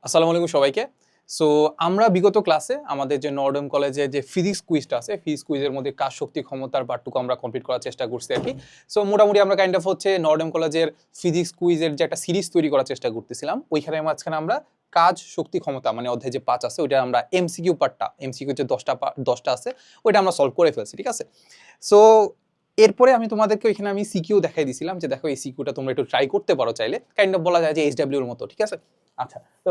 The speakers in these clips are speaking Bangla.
আসসালামু আলাইকুম সবাইকে। সো আমরা বিগত ক্লাসে আমাদের যে নর্ডন কলেজের যে ফিজিক্স কুইজটা আছে, ফিজিক্স কুইজের মধ্যে কাজ শক্তি ক্ষমতার পার্টটুকু আমরা কমপ্লিট করার চেষ্টা করছি আর কি। সো মোটামুটি আমরা কাইন্ড অফ হচ্ছে নর্ডন কলেজের ফিজিক্স কুইজের যে একটা সিরিজ তৈরি করার চেষ্টা করতেছিলাম, ওইখানে মাঝখানে আমরা কাজ শক্তি ক্ষমতা মানে অধ্যায় যে 5 আছে ওইটা আমরা এমসিকিউ পার্টটা, এমসিকিউ যে 10টা আছে ওইটা আমরা সলভ করে ফেলছি, ঠিক আছে? সো এরপরে আমি তোমাদেরকে ওইখানে আমি সিকিউ দেখাই দিছিলাম যে দেখো এই সিকিউটা তোমরা একটু ট্রাই করতে পারো চাইলে, কাইন্ড অফ বলা যায় যে এইচডব্লিউ এর মতো, ঠিক আছে? আচ্ছা, তো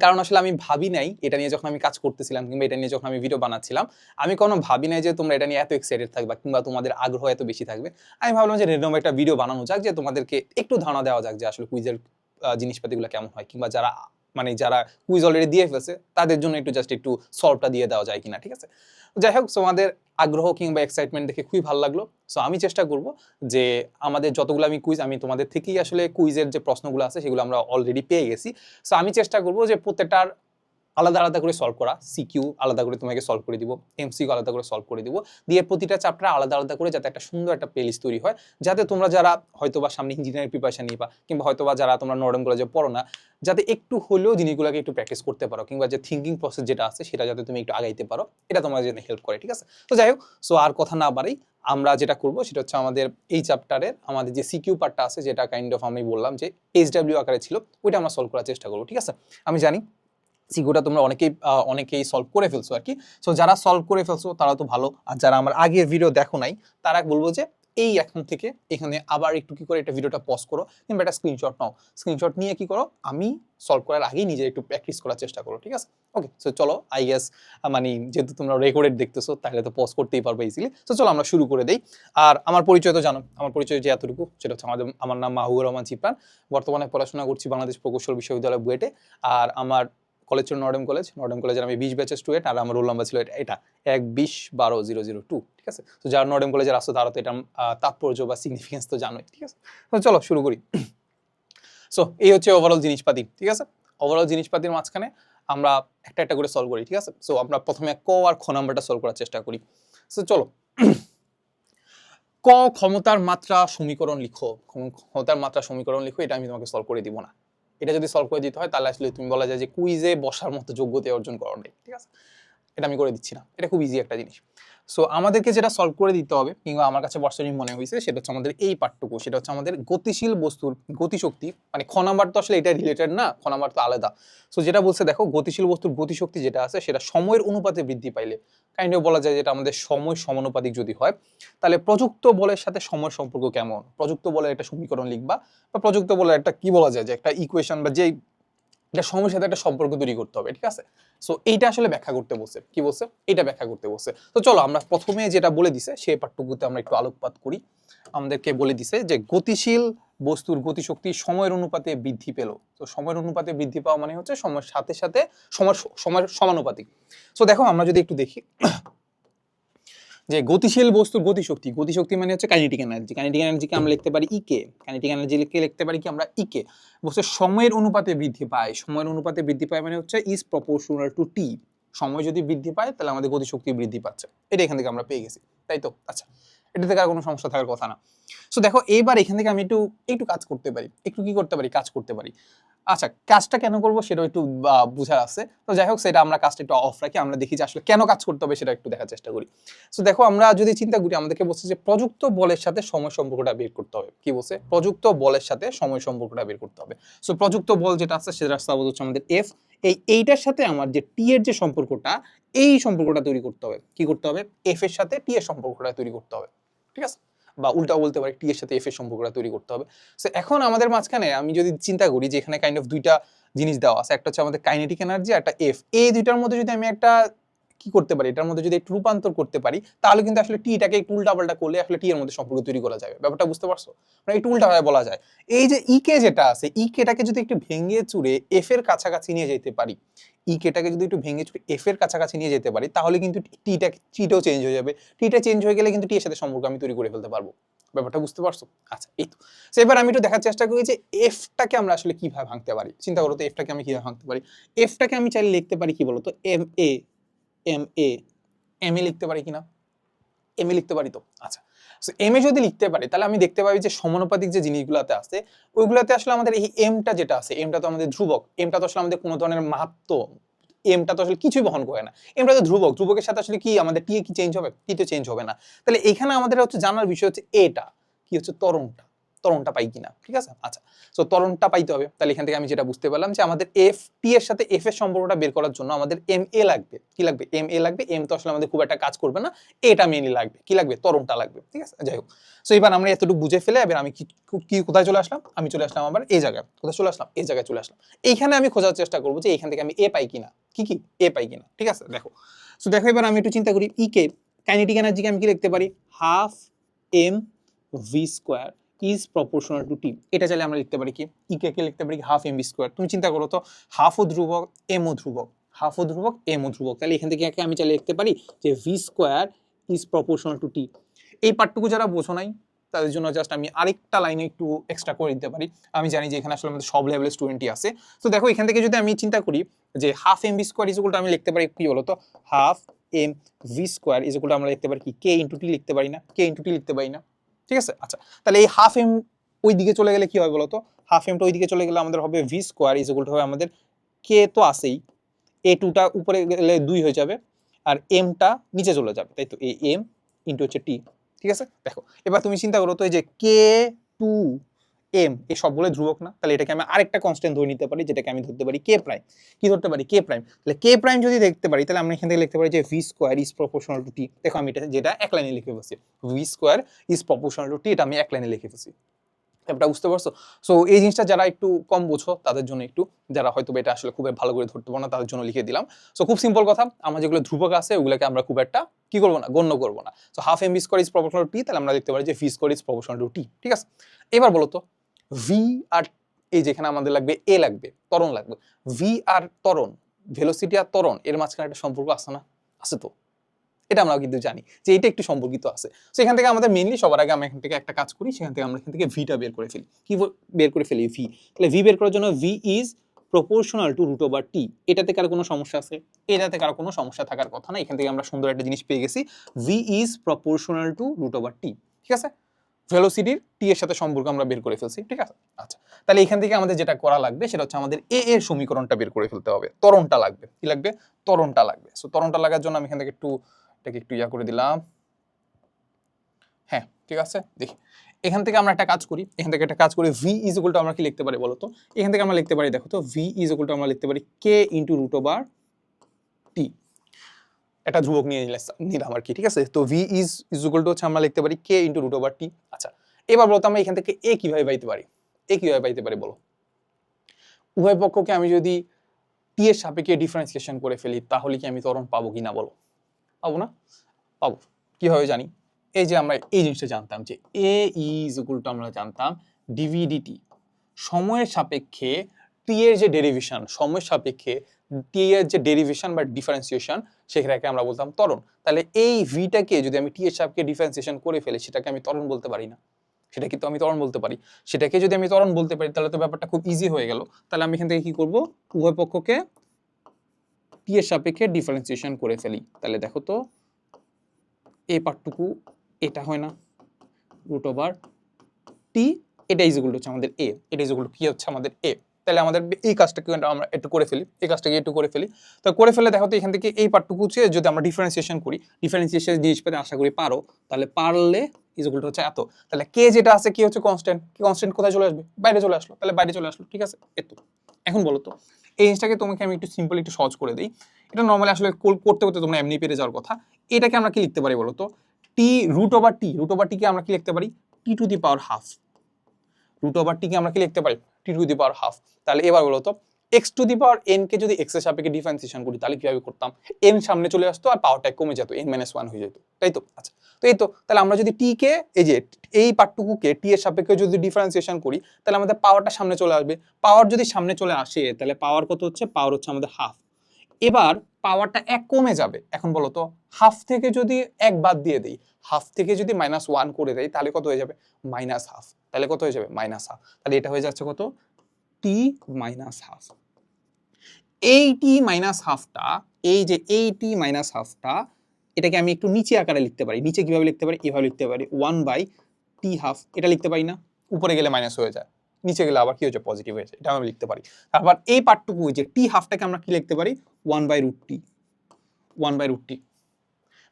কারণ আসলে আমি ভাবি নাই এটা নিয়ে যখন আমি কাজ করতেছিলাম কিংবা এটা নিয়ে যখন আমি ভিডিও বানাচ্ছিলাম, আমি কোনো ভাবি নাই যে তোমরা এটা নিয়ে এত এক্সাইটেড থাকবা কিংবা তোমাদের আগ্রহ এত বেশি থাকবে। আমি ভাবলাম যে রেন্ডম একটা ভিডিও বানানো যাক, যে তোমাদেরকে একটু ধারণা দেওয়া যাক যে আসলে কুইজের জিনিসপাতিগুলো কেমন হয়, কিংবা যারা মানে যারা কুইজ অলরেডি দিয়ে ফেলছে তাদের জন্য একটু জাস্ট একটু সলভটা দিয়ে দেওয়া যায় কিনা, ঠিক আছে? যাই হোক, তোমাদের আগ্রহ কিংবা এক্সাইটমেন্ট দেখে খুবই ভালো লাগলো। সো আমি চেষ্টা করব যে আমাদের যতগুলো আমি কুইজ, আমি তোমাদের থেকেই আসলে কুইজের যে প্রশ্নগুলো আছে সেগুলো আমরা অলরেডি পেয়ে গেছি। সো আমি চেষ্টা করব যে প্রত্যেকটার আলাদা আলাদা করে সলভ করা, সিকিউ আলাদা করে তোমাকে সলভ করে দিব, এমসিকিউ আলাদা করে সলভ করে দিব, দিয়ে প্রতিটা চ্যাপ্টার আলাদা আলাদা করে যাতে একটা সুন্দর একটা প্লেলিস্ট তৈরি হয়, যাতে তোমরা যারা হয়তোবা সামনে ইঞ্জিনিয়ারিং প্রিপারেশন নিবা কিংবা হয়তোবা যারা তোমরা নর্ডন কলেজে পড়ো না, যাতে একটু হলেও জিনিসগুলোকে একটু প্র্যাকটিস করতে পারো, কিংবা যে থিঙ্কিং প্রসেস যেটা আছে সেটা যাতে তুমি একটু আগাইতে পারো, এটা তোমার জন্য হেল্প করে, ঠিক আছে? তো যাই হোক, সো আর কথা না বাড়াই, আমরা যেটা করব সেটা হচ্ছে আমাদের এই চ্যাপ্টারের আমাদের যে সিকিউ পার্টটা আছে, যেটা কাইন্ড অফ আমি বললাম যে এইচডব্লিউ আকারে ছিল, ওইটা আমরা সলভ করার চেষ্টা করবো, ঠিক আছে? আমি জানি সিকিউটা তোমরা অনেকেই সলভ করে ফেলছো আর কি। সো যারা সলভ করে ফেলছো তারা তো ভালো, আর যারা আমার আগের ভিডিও দেখো নাই তারা বলবো যে এই এখন থেকে এখানে আবার একটু কি করে একটা ভিডিওটা পজ করো কিংবা একটা স্ক্রিনশট নাও, স্ক্রিনশট নিয়ে কি করো, আমি সলভ করার আগেই নিজে একটু প্র্যাকটিস করার চেষ্টা করো, ঠিক আছে? ওকে, সো চলো আই গেস মানে যেহেতু তোমরা রেকর্ডেড দেখতেছো তাহলে তো পজ করতেই পারবে ইজিলি। তো চলো আমরা শুরু করে দেই। আর আমার পরিচয় তো জানো, আমার পরিচয় যে এতটুকু, সেটা হচ্ছে আমার নাম মাহবুবুর রহমান চিপ্রান। বর্তমানে পড়াশোনা করছি বাংলাদেশ প্রকৌশল বিশ্ববিদ্যালয় বুয়েটে। আর আমার কলেজ ছিল নর্ডন কলেজ, নর্ডন কলেজের আমি 20 ব্যাচের স্টুডেন্ট, আর আমার রোল নাম্বার ছিল এটা 12012-002, ঠিক আছে? তো যারা নর্ডন কলেজের আসতো তারা তো এটা তাৎপর্য বা সিগনিফিকেন্স তো জানোই, ঠিক আছে? তো চলো শুরু করি। সো এই হচ্ছে ওভারঅল জিনিসপাতি, ঠিক আছে? ওভারঅল জিনিসপাতির মাঝখানে আমরা একটা একটা করে সলভ করি, ঠিক আছে? সো আমরা প্রথমে ক আর খ নাম্বারটা সলভ করার চেষ্টা করি। সো চলো, ক ক্ষমতার মাত্রা সমীকরণ লিখো, ক্ষমতার মাত্রা সমীকরণ লিখো, এটা আমি তোমাকে সলভ করে দিব না। এটা যদি সলভ করে দিতে হয় তাহলে আসলে তুমি বলা যায় যে কুইজে বসার মতো যোগ্যতা অর্জন করো নাই, ঠিক আছে? এটা আমি করে দিচ্ছি না, এটা খুব ইজি একটা জিনিস। সো আমাদেরকে যেটা সলভ করে দিতে হবে কিংবা আমার কাছে পার্সোনালি মনে হয়েছে সেটা হচ্ছে আমাদের এই পার্টটুকু, সেটা হচ্ছে আমাদের গতিশীল বস্তুর গতিশক্তি, মানে খ নাম্বার তো আসলে এটা রিলেটেড না, খ নাম্বার তো আলাদা। সো যেটা বলছে দেখো, গতিশীল বস্তুর গতিশক্তি যেটা আছে সেটা সময়ের অনুপাতে বৃদ্ধি পাইলে, কাইন্ড অফ বলা যায় যেটা আমাদের সময় সমানুপাতিক যদি হয়, তাহলে প্রযুক্ত বলের সাথে সময় সম্পর্ক কেমন, প্রযুক্ত বলের একটা সমীকরণ লিখবা, বা প্রযুক্ত বলের একটা কি বলা যায় যে একটা ইকুয়েশন বা যে এটা সময়ের সাথে একটা সম্পর্ক তৈরি করতে হবে, ঠিক আছে? সো এইটা আসলে ব্যাখ্যা করতে বলছে, কি বলছে, এটা ব্যাখ্যা করতে বলছে। তো চলো আমরা প্রথমে যেটা বলে দিছে সেই পাঠটুকুতে আমরা একটু আলোকপাত করি। আমাদেরকে বলে দিছে যে গতিশীল বস্তুর গতিশক্তি সময়ের অনুপাতে বৃদ্ধি পেল। তো সময়ের অনুপাতে বৃদ্ধি পাওয়া মানে হচ্ছে সময়ের সাথে সাথে সময়ের সমানুপাতিক। সো দেখো আমরা যদি একটু দেখি যে গতিশীল বস্তুর গতিশক্তি, গতিশক্তি মানে হচ্ছে কাইনেটিক এনার্জি, কাইনেটিক এনার্জিকে আমরা লিখতে পারি ইকে, কাইনেটিক এনার্জিকে লিখতে পারি কি আমরা ইকে। বস্তু সময়ের অনুপাতে বৃদ্ধি পায়, সময়ের অনুপাতে বৃদ্ধি পায় মানে হচ্ছে ইজ প্রপোর্শনাল টু টি, সময় যদি বৃদ্ধি পায় তাহলে আমাদের গতিশক্তি বৃদ্ধি পাচ্ছে, এটা এখান থেকে আমরা পেয়ে গেছি, তাই তো? আচ্ছা, এটা থেকে আর কোনো সমস্যা থাকার কথা না। সো দেখো এইবার এখান থেকে আমি একটু একটু কাজ করতে পারি, একটু কি করতে পারি, কাজ করতে পারি। আচ্ছা, কাজটা কেন করবো সেটা একটু বোঝার আছে। তো যাই হোক, সেটা আমরা কাজটা একটু অফ রাখি, আমরা দেখি যে আসলে কেন কাজ করতে হবে সেটা একটু দেখার চেষ্টা করি। সো দেখো আমরা যদি চিন্তা করি, আমাদেরকে বলছে যে প্রযুক্ত বলের সাথে সময় সম্পর্কটা বের করতে হবে। কি বলছে? প্রযুক্ত বলের সাথে সময় সম্পর্কটা বের করতে হবে। সো প্রযুক্ত বল যেটা আছে সেটা হচ্ছে আমাদের এফ, এইটার সাথে আমার যে টি এর যে সম্পর্কটা, এই সম্পর্কটা তৈরি করতে হবে। কি করতে হবে? এফ এর সাথে টি এর সম্পর্কটা তৈরি করতে হবে, ঠিক আছে? বা উল্টা বলতে পারি টি এর সাথে এফ এর সম্পর্কটা তৈরি করতে হবে। সো এখন আমাদের মাঝখানে আমি যদি চিন্তা করি যে এখানে কাইন্ড অফ দুইটা জিনিস দেওয়া আছে, একটা হচ্ছে আমাদের কাইনেটিক এনার্জি, একটা এফ, এই দুইটার মধ্যে যদি আমি একটা কি করতে পারি, এটার মধ্যে যদি একটু রূপান্তর করতে পারি তাহলে কিন্তু আসলে টিটাকে একটু উল্টাপাল্টা করলে আসলে টি এর মধ্যে সম্পর্ক তৈরি করা যাবে। ব্যাপারটা বুঝতে পারছো? মানে একটু উল্টাভাবে বলা যায়, এই যে ইকে যেটা আছে, ইকেটাকে যদি একটু ভেঙে চুরে এফ এর কাছাকাছি নিয়ে যেতে পারি, ইকেটাকে যদি একটু ভেঙে চুরে এফ এর কাছাকাছি নিয়ে যেতে পারি তাহলে কিন্তু টিটাও চেঞ্জ হয়ে যাবে, টিটা চেঞ্জ হয়ে গেলে কিন্তু টি এর সাথে সম্পর্ক আমি তৈরি করে ফেলতে পারবো। ব্যাপারটা বুঝতে পারছো? আচ্ছা, এই তো। এবার আমি একটু দেখার চেষ্টা করি যে এফটাকে আমরা আসলে কিভাবে ভাঙতে পারি। চিন্তা করো তো, এফটাকে আমি কিভাবে ভাঙতে পারি। এফটাকে আমি চাইলে লিখতে পারি কি বলতো, M A, M A, M A লিখতে পারি কিনা? এম এ লিখতে পারি তো। আচ্ছা, সো এম এ যদি লিখতে পারি তাহলে আমি দেখতে পাবি যে সমানুপাতিক যে জিনিসগুলোতে আছে ওইগুলোতে আসলে আমাদের এই এমটা যেটা আছে এমটা তো আমাদের ধ্রুবক, এমটা তো আসলে আমাদের কোনো ধরনের মাহাত্ম, এমটা তো আসলে কিছুই বহন করে না, এমটা তো ধ্রুবক, ধ্রুবকের সাথে আসলে কি আমাদের টি কি চেঞ্জ হবে? টি তো চেঞ্জ হবে না। তাহলে এখানে আমাদের হচ্ছে জানার বিষয় হচ্ছে এটা কি হচ্ছে ত্বরণটা, ত্বরণটা পাই কিনা, ঠিক আছে? আচ্ছা, সো ত্বরণটা পাইতে হবে। তাহলে এখান থেকে আমি যেটা বুঝতে পারলাম যে আমাদের এফ টি এর সাথে এফ এর সম্পর্কটা বের করার জন্য আমাদের এম এ লাগবে। কি লাগবে? এম এ লাগবে। এম তো আসলে আমাদের খুব একটা কাজ করবে না, এটা মেইনলি লাগবে। কি লাগবে? ত্বরণটা লাগবে, ঠিক আছে? যাই হোক, সো এবার আমরা এতটুকু বুঝে ফেলে এবার আমি কি কোথায় চলে আসলাম? আমি চলে আসলাম আবার এই জায়গায়। কোথায় চলে আসলাম? এই জায়গায় চলে আসলাম। এইখানে আমি খোঁজার চেষ্টা করবো যে এখান থেকে আমি এ পাই কিনা। কি এ পাই কিনা, ঠিক আছে? দেখো, সো দেখো এবার আমি একটু চিন্তা করি ই কে কাইনেটিক এনার্জিকে আমি কি লিখতে পারি? Half M V square is proportional to T. এটা চাইলে আমরা লিখতে পারি কি ই কে লিখতে পারি হাফ এম ভি স্কোয়ার। তুমি চিন্তা করো তো, হাফ ও ধ্রুবক, এম ও ধ্রুবক, হাফ ও ধ্রুবক, এম ও ধ্রুবক, তাহলে এখান থেকে আমি চাইলে লিখতে পারি যে V square is proportional to T. এই পার্টটুকু যারা বোঝো নাই তাদের জন্য জাস্ট আমি আরেকটা লাইনে একটু এক্সট্রা করে দিতে পারি। আমি জানি যে এখানে আসলে আমাদের সব লেভেলের স্টুডেন্টই আছে। তো দেখো এখান থেকে যদি আমি চিন্তা করি যে half M V square is equal to আমি লিখতে পারি কি বলতো, half M V square is equal to আমরা লিখতে পারি কি কে ইন্টু টি লিখতে পারি না? কে ইন্টু টি লিখতে পারি না, ঠিক আছে? আচ্ছা, তাহলে এই হাফ এম ওই দিকে চলে গেলে কি হয় বলতো, হাফ এমটা ওই দিকে চলে গেলে আমাদের হবে V square is equal two হবে আমাদের কে তো আছেই, এ টুটা উপরে গেলে 2 হয়ে যাবে আর এমটা নিচে চলে যাবে, তাই তো? এই এম ইন্টু হচ্ছে টি, ঠিক আছে? দেখো এবার তুমি চিন্তা করো তো এই যে কে টু এম এই সবগুলো ধ্রুবক না? তাহলে এটাকে আমি আরেকটা কনস্ট্যান্ট ধরে নিতে পারি যেটাকে আমি ধরতে পারি কে প্রাইম। কি ধরতে পারি? কে প্রাইম। তাহলে কে প্রাইম যদি দেখতে পারি তাহলে আমরা এখান থেকে লিখতে পারি যে V square is proportional to T. দেখো আমি এটা যেটা এক লাইনে লিখে বসি, V square is proportional to T, এটা আমি এক লাইনে লিখে ফেলছি। ব্যাপারটা বুঝতে পারছো? সো এই জিনিসটা যারা একটু কম বোঝো তাদের জন্য একটু, যারা হয়তো এটা আসলে খুব ভালো করে ধরতে পারো না তাদের জন্য লিখে দিলাম। সো খুব সিম্পল কথা, আমরা যেগুলো ধ্রুবক আছে ওগুলোকে আমরা খুব একটা কি করবো না, গণ্য করবো না। So half M V square is proportional to T, তাহলে আমরা দেখতে পারি যে V square is proportional to T, ঠিক আছে? এবার বলো তো ভি আর এই যেখানে আমাদের লাগবে এ লাগবে, ত্বরণ লাগবে, ভি আর ত্বরণ, ভেলোসিটি আর ত্বরণ এর মাঝখানে একটা সম্পর্ক আছে না? আছে তো, এটা আমরা কিন্তু জানি যে এটা একটু সম্পর্কিত আছে। সেখান থেকে আমাদের মেইনলি সবার আগে আমরা এখান থেকে একটা কাজ করি, সেখান থেকে আমরা এখান থেকে ভিটা বের করে ফেলি। কি বের করে ফেলি? ভি। তাহলে ভি বের করার জন্য V is proportional to root over T. এটাতে কার কোনো সমস্যা আছে? এটাতে কার কোনো সমস্যা থাকার কথা না। এখান থেকে আমরা সুন্দর একটা জিনিস পেয়ে গেছি, V is proportional to root over T, ঠিক আছে? ভেলোসিটির টি এর সাথে সম্পর্ক আমরা বের করে ফেলছি, ঠিক আছে? আচ্ছা, তাহলে এখান থেকে আমাদের যেটা করা লাগবে সেটা হচ্ছে আমাদের এ এর সমীকরণটা বের করে ফেলতে হবে, ত্বরণটা লাগবে। কি লাগবে? ত্বরণটা লাগবে। সো ত্বরণটা লাগার জন্য আমি এখান থেকে এটাকে একটু ইয়া করে দিলাম। হ্যাঁ, ঠিক আছে, দেখি এখান থেকে আমরা একটা কাজ করি, এখান থেকে একটা কাজ করি, ভি ইজ ইকুয়াল টু আমরা কি লিখতে পারি বলো তো? এখান থেকে আমরা লিখতে পারি, দেখো তো, ভি ইজ ইকুয়াল টু আমরা লিখতে পারি কে ইন্টু রুট ওভার টি। একটা ধ্রুবক নিলাম আর কি, ঠিক আছে? তো ভি ইজ ইকুয়াল টু হচ্ছে আমরা লিখতে পারি কে ইন্টু রুট ওভার টি। আচ্ছা, এবার বলতো আমরা এখান থেকে এ কিভাবে পাইতে পারি? এ কিভাবে পাইতে পারি বলো? উভয় পক্ষকে আমি যদি টি এর সাপেক্ষে ডিফারেন্সিয়েশন করে ফেলি তাহলে কি আমি ত্বরণ পাবো কিনা বলো? পাবো না? পাবো। কিভাবে জানি? এই যে আমরা এই জিনিসটা জানতাম যে এ ইজ ইকুয়াল টু আমরা জানতাম ডিভি ডিটি, সময়ের সাপেক্ষে টি এর যে ডেরিভেশন, সময়ের সাপেক্ষে টি এর যে ডেরিভেশন বা ডিফারেন্সিয়েশন সেটাকে আমরা বলতাম ত্বরণ। তাহলে এই ভিটাকে যদি আমি টি এর সাপেক্ষে ডিফারেন্সিয়েশন করে ফেলি সেটাকে আমি ত্বরণ বলতে পারি না? সেটা কিন্তু আমি ত্বরণ বলতে পারি। সেটাকে যদি আমি ত্বরণ বলতে পারি তাহলে তো ব্যাপারটা খুব ইজি হয়ে গেল। তাহলে আমি এখান থেকে কি করব? উভয় পক্ষকে টি এর সাপেক্ষে ডিফারেন্সিয়েশন করে ফেলি। তাহলে দেখো তো এই পার্টটুকু এটা হয় না, রুট ওভার টি, এটা ইজ ইকুয়াল টু হচ্ছে আমাদের এ, এটা ইজ ইকুয়াল টু কি হচ্ছে আমাদের এ। তাহলে আমাদের এই কাজটাকে আমরা একটু করে ফেলি, এই কাজটাকে একটু করে ফেলি। তো করে ফেলে দেখো তো এখান থেকে এই পার্টটুকু হচ্ছে যদি আমরা ডিফারেন্সিয়েশন করি, ডিফারেন্সিয়েশন জিনিস পেতে আশা করি পারো, তাহলে পারলে ইজ ইকুয়াল টু হচ্ছে এত। তাহলে কে যেটা আছে কি হচ্ছে কনস্ট্যান্ট, কি কনস্ট্যান্ট কোথায় চলে আসবে? বাইরে চলে আসলো, তাহলে বাইরে চলে আসলো, ঠিক আছে? এত। এখন বলো তো এই জিনিসটাকে তোমাকে আমি একটু সিম্পল একটু সহজ করে দিই। এটা নর্মালি আসলে করতে করতে তোমরা এমনি পেরে যাওয়ার কথা। এটাকে আমরা কি লিখতে পারি বলো তো? T root over T, root over টিকে আমরা কি লিখতে পারি? T to the power half. Root over টিকে আমরা কি লিখতে পারি? T to the power half. তাহলে এবার বলো তো X to the power N কে যদি এক্স এর সাপেক্ষে ডিফারেন্সিয়েশন করি তাহলে কিভাবে করতাম? এন সামনে চলে আসতো আর পাওয়ারটা কমে যেত, এন মাইনাস ওয়ান হয়ে যেত, তাই তো? আচ্ছা, তো এই তো, তাহলে আমরা যদি টি কে এই যে এই পার্টটুকুকে টি এর সাপেক্ষে যদি ডিফারেন্সিয়েশন করি তাহলে আমাদের পাওয়ারটা সামনে চলে আসবে। পাওয়ার যদি সামনে চলে আসে তাহলে পাওয়ার কত হচ্ছে? পাওয়ার হচ্ছে আমাদের হাফ। এবার পাওয়ারটা এক কমে যাবে। এখন বলো তো হাফ থেকে যদি এক বাদ দিয়ে দিই, হাফ থেকে যদি মাইনাস ওয়ান করে দেয় তাহলে কত হয়ে যাবে? Minus half. তাহলে কত হয়ে যাবে? Minus half. তাহলে এটা হয়ে যাচ্ছে কত? টি মাইনাস হাফ। এই টি মাইনাস হাফটা, এই যে এই টি মাইনাস হাফটা এটাকে আমি একটু নিচে আকারে লিখতে পারি। নিচে কিভাবে লিখতে পারি? এভাবে লিখতে পারি 1/t½ এটা লিখতে পারি না? উপরে গেলে মাইনাস হয়ে যায়, নিচে গেলে আবার কি হয়েছে? পজিটিভ হয়েছে, এটা আমি লিখতে পারি। তারপর এই পার্টটুকু যে t½ আমরা কি লিখতে পারি? 1/√t 1/√t।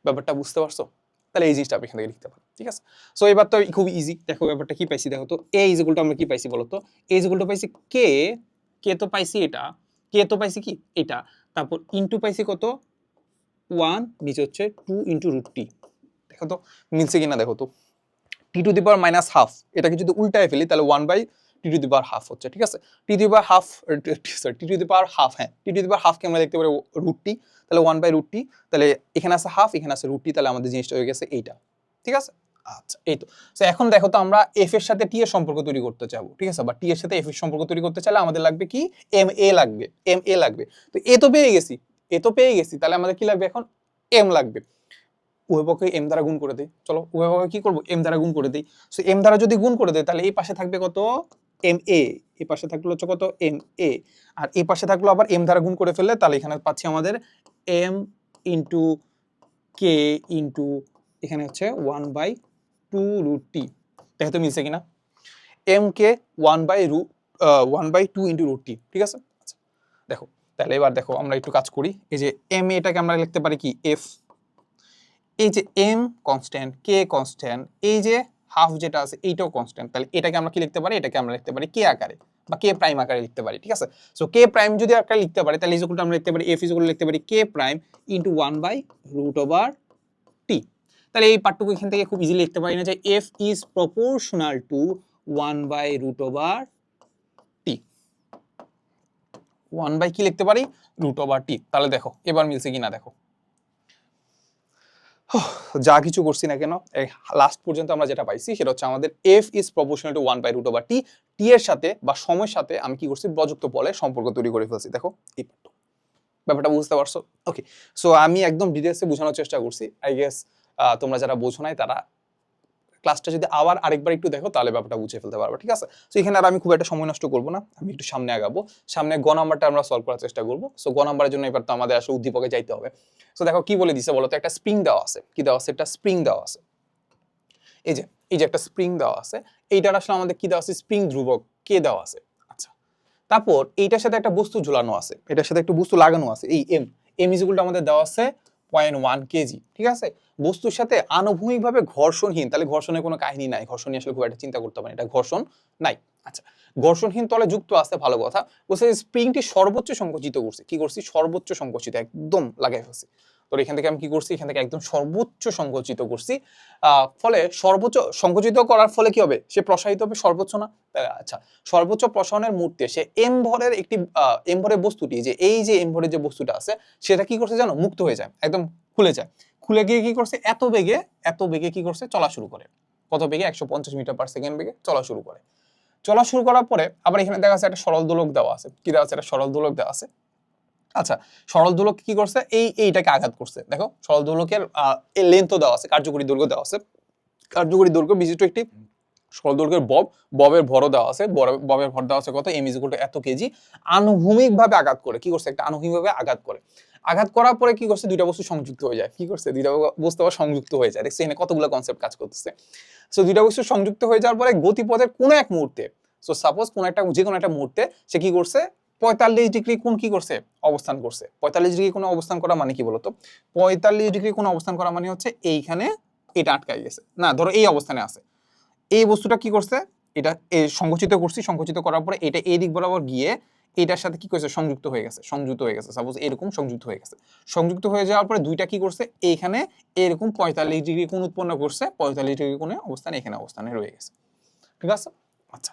ব্যাপারটা বুঝতে পারছো? তাহলে এই জিনিসটা আমি এখান থেকে লিখতে পারি, ঠিক আছে? সো এবার তো খুব ইজি। দেখো ব্যাপারটা কি পাইছি, দেখো তো a ইকুয়াল টু আমরা কি পাইছি বলো তো? a ইকুয়াল টু পাইছি কে তো পাইছি এটা, কে তো পাইছি কি এটা, তারপর ইনটু পাইছি কত 1, নিচে হচ্ছে 2 ইনটু √t। দেখো তো মিলছে কিনা, দেখো তো t⁻⁻½ এটাকে যদি উল্টায় ফেলি তাহলে 1/t⁻½ হচ্ছে, ঠিক আছে? t⁻½ সরি t⁻½ হ্যাঁ t⁻½ কে আমরা দেখতে পারি √t, তাহলে 1/√t, তাহলে এখানে আছে হাফ, এখানে আছে √t, তাহলে আমাদের জিনিসটা হয়ে গেছে এইটা, ঠিক আছে? আচ্ছা এই তো। সো এখন দেখো তো আমরা f এর সাথে t এর সম্পর্ক তৈরি করতে চাবো, ঠিক আছে? বা t এর সাথে f এর সম্পর্ক তৈরি করতে চাইলে আমাদের লাগবে কি? ma লাগবে। তো a তো পেয়ে গেছি, তাহলে আমাদের কি লাগবে এখন? m লাগবে। উভয় পক্ষে m দ্বারা গুণ করে দেই। চলো উভয় পক্ষে কি করব? m দ্বারা গুণ করে দেই। সো m দ্বারা যদি গুণ করে দেই তাহলে এই পাশে থাকবে কত? ma, এই পাশে থাকলো হচ্ছে কত? ma, আর এই পাশে থাকলো আবার m দ্বারা গুণ করে ফেললে তাহলে এখানে পাচ্ছি আমাদের m ইনটু k ইনটু এখানে হচ্ছে 1/2√t। দেখো তো মিলছে কিনা? m কে 1/2 ইনটু √t, ঠিক আছে? আচ্ছা দেখো, তাহলে এবার দেখো আমরা একটু কাজ করি। এই যে m এটাকে আমরা লিখতে পারি কি? f। এই যে m কনস্ট্যান্ট, k কনস্ট্যান্ট, এই যে হাফ যেটা আছে এইটাও কনস্ট্যান্ট, তাহলে এটাকে আমরা কি লিখতে পারি? এটাকে আমরা লিখতে পারি k আকারে বা k প্রাইম আকারে লিখতে পারি, ঠিক আছে? সো k প্রাইম যদি আকারে লিখতে পারি তাহলে ইকুয়াল টু আমরা লিখতে পারি f ইকুয়াল লিখতে পারি k প্রাইম ইনটু 1/√t। তাহলে এই পার্টটুকু এখান থেকে খুব ইজিলি লিখতে পারি না যে f is proportional two 1/√t। 1 কি লিখতে পারি? √t। তাহলে দেখো এবার মিলছে কিনা, দেখো যা কিছু করছি না কেন লাস্ট পর্যন্ত আমরা যেটা পাইছি সেটা হচ্ছে আমাদের f is proportional two 1/√t। t এর সাথে বা সময়ের সাথে আমি কি করছি? প্রযুক্ত বলে সম্পর্ক তৈরি করে ফেলছি। দেখো এই ব্যাপারটা বুঝতে পারছো? ওকে, সো আমি একদম ডিটেইলসে বোঝানোর চেষ্টা করছি। আই গেস তোমরা যারা বোঝো নাই তারা ক্লাসটা যদি আবার আরেকবার একটু দেখো তাহলে ব্যাপারটা বুঝে ফেলতে পারবে, ঠিক আছে? সো এখানে আর আমি খুব একটা সময় নষ্ট করবো না, আমি একটু সামনে আগাবো। সামনে গ নাম্বারটা আমরা সলভ করার চেষ্টা করবো। সো গ নাম্বারের জন্য এবার তো আমাদের আসলে উদ্দীপকে যাইতে হবে। সো দেখো কি বলে দিছে বলো তো? একটা স্প্রিং দেওয়া আছে, কি দেওয়া আছে? একটা স্প্রিং দেওয়া আছে। এই যে একটা স্প্রিং দেওয়া আছে, এইটার আসলে আমাদের কি দেওয়া আছে? স্প্রিং ধ্রুবক কে দেওয়া আছে। আচ্ছা, তারপর এইটার সাথে একটা বস্তু ঝুলানো আছে, এটার সাথে একটা বস্তু লাগানো আছে, এই এম ইকুয়াল আমাদের দেওয়া আছে 0.1 কেজি, ঠিক আছে? বস্তুর সাথে আনুভূমিকভাবে ঘর্ষণহীন, তাহলে ঘর্ষণের কোনো কাহিনী নাই, ঘর্ষণ নিয়ে আসলে খুব একটা চিন্তা করতে পারি, এটা ঘর্ষণ নাই। আচ্ছা, ঘর্ষণহীন তলে যুক্ত আছে, ভালো কথা। বলছে স্প্রিংটি সর্বোচ্চ সংকুচিত করছি, কি করছি? সর্বোচ্চ সংকুচিত, একদম লাগাই ফেলছি। তো এখান থেকে আমি কি করছি? এখান থেকে একদম সর্বোচ্চ সংকুচিত করছি। ফলে সর্বোচ্চ সংকুচিত করার ফলে কি হবে? সে প্রসারিত হবে সর্বোচ্চ না? আচ্ছা, সর্বোচ্চ প্রসারণের মুহূর্তে সে এম ভরের একটি এম ভরের বস্তুটি, যে এই যে এম ভরের যে বস্তুটা আছে সেটা কি করছে জানো? মুক্ত হয়ে যায়, একদম খুলে যায়। খুলে গিয়ে কি করছে? এত বেগে কি করছে? চলা শুরু করে। কত বেগে? 150 মিটার পার সেকেন্ড বেগে চলা শুরু করে। চলা শুরু করার পরে আবার এখানে দেখা যাচ্ছে একটা সরল দোলক দেওয়া আছে, কি দেওয়া আছে? একটা সরল দোলক দেওয়া আছে। আচ্ছা, সরল দোলক কি করছে? এইটাকে আঘাত করছে। দেখো সরল দোলকের লেন্থও দেওয়া আছে, কার্যকরী দৈর্ঘ্য দেওয়া আছে। কার্যকরী দৈর্ঘ্য বিশিষ্ট একটি সরল দৈর্ঘ্যের ববের ভরও দেওয়া আছে, ববের ভর দেওয়া আছে কত? m ইকুয়াল টু এত কেজি। আনুভূমিকভাবে আঘাত করে কি করছে? একটা আনুভূমিকভাবে আঘাত করে। আঘাত করার পরে কি করছে? দুইটা বস্তু সংযুক্ত হয়ে যায়। কি করছে? দুইটা বস্তু আবার সংযুক্ত হয়ে যায়। দেখছি এখানে কতগুলো কনসেপ্ট কাজ করতেছে। সো দুইটা বস্তু সংযুক্ত হয়ে যাওয়ার পরে গতিপথের কোনো এক মুহূর্তে, সো সাপোজ যে কোনো একটা মুহূর্তে সে কি করছে? 45 ডিগ্রি কোণ কি করছে? অবস্থান করছে। 45 ডিগ্রি কোণে অবস্থান করা মানে কি বলতো? 45 ডিগ্রি কোণে অবস্থান করা মানে হচ্ছে এইখানে এটা আটকাই গেছে, না ধরো এই অবস্থানে আছে, এই বস্তুটা কি করছে? এটা সংকুচিত করছি, সংকুচিত করার পরে এটা এই দিক বরাবর গিয়ে এটার সাথে কি করেছে? সংযুক্ত হয়ে গেছে। সাপোজ এরকম সংযুক্ত হয়ে গেছে। সংযুক্ত হয়ে যাওয়ার পরে দুইটা কি করছে? এইখানে এরকম 45 ডিগ্রি কোণ উৎপন্ন করছে, 45 ডিগ্রি কোণে এখানে অবস্থানে রয়ে গেছে, ঠিক আছে? আচ্ছা,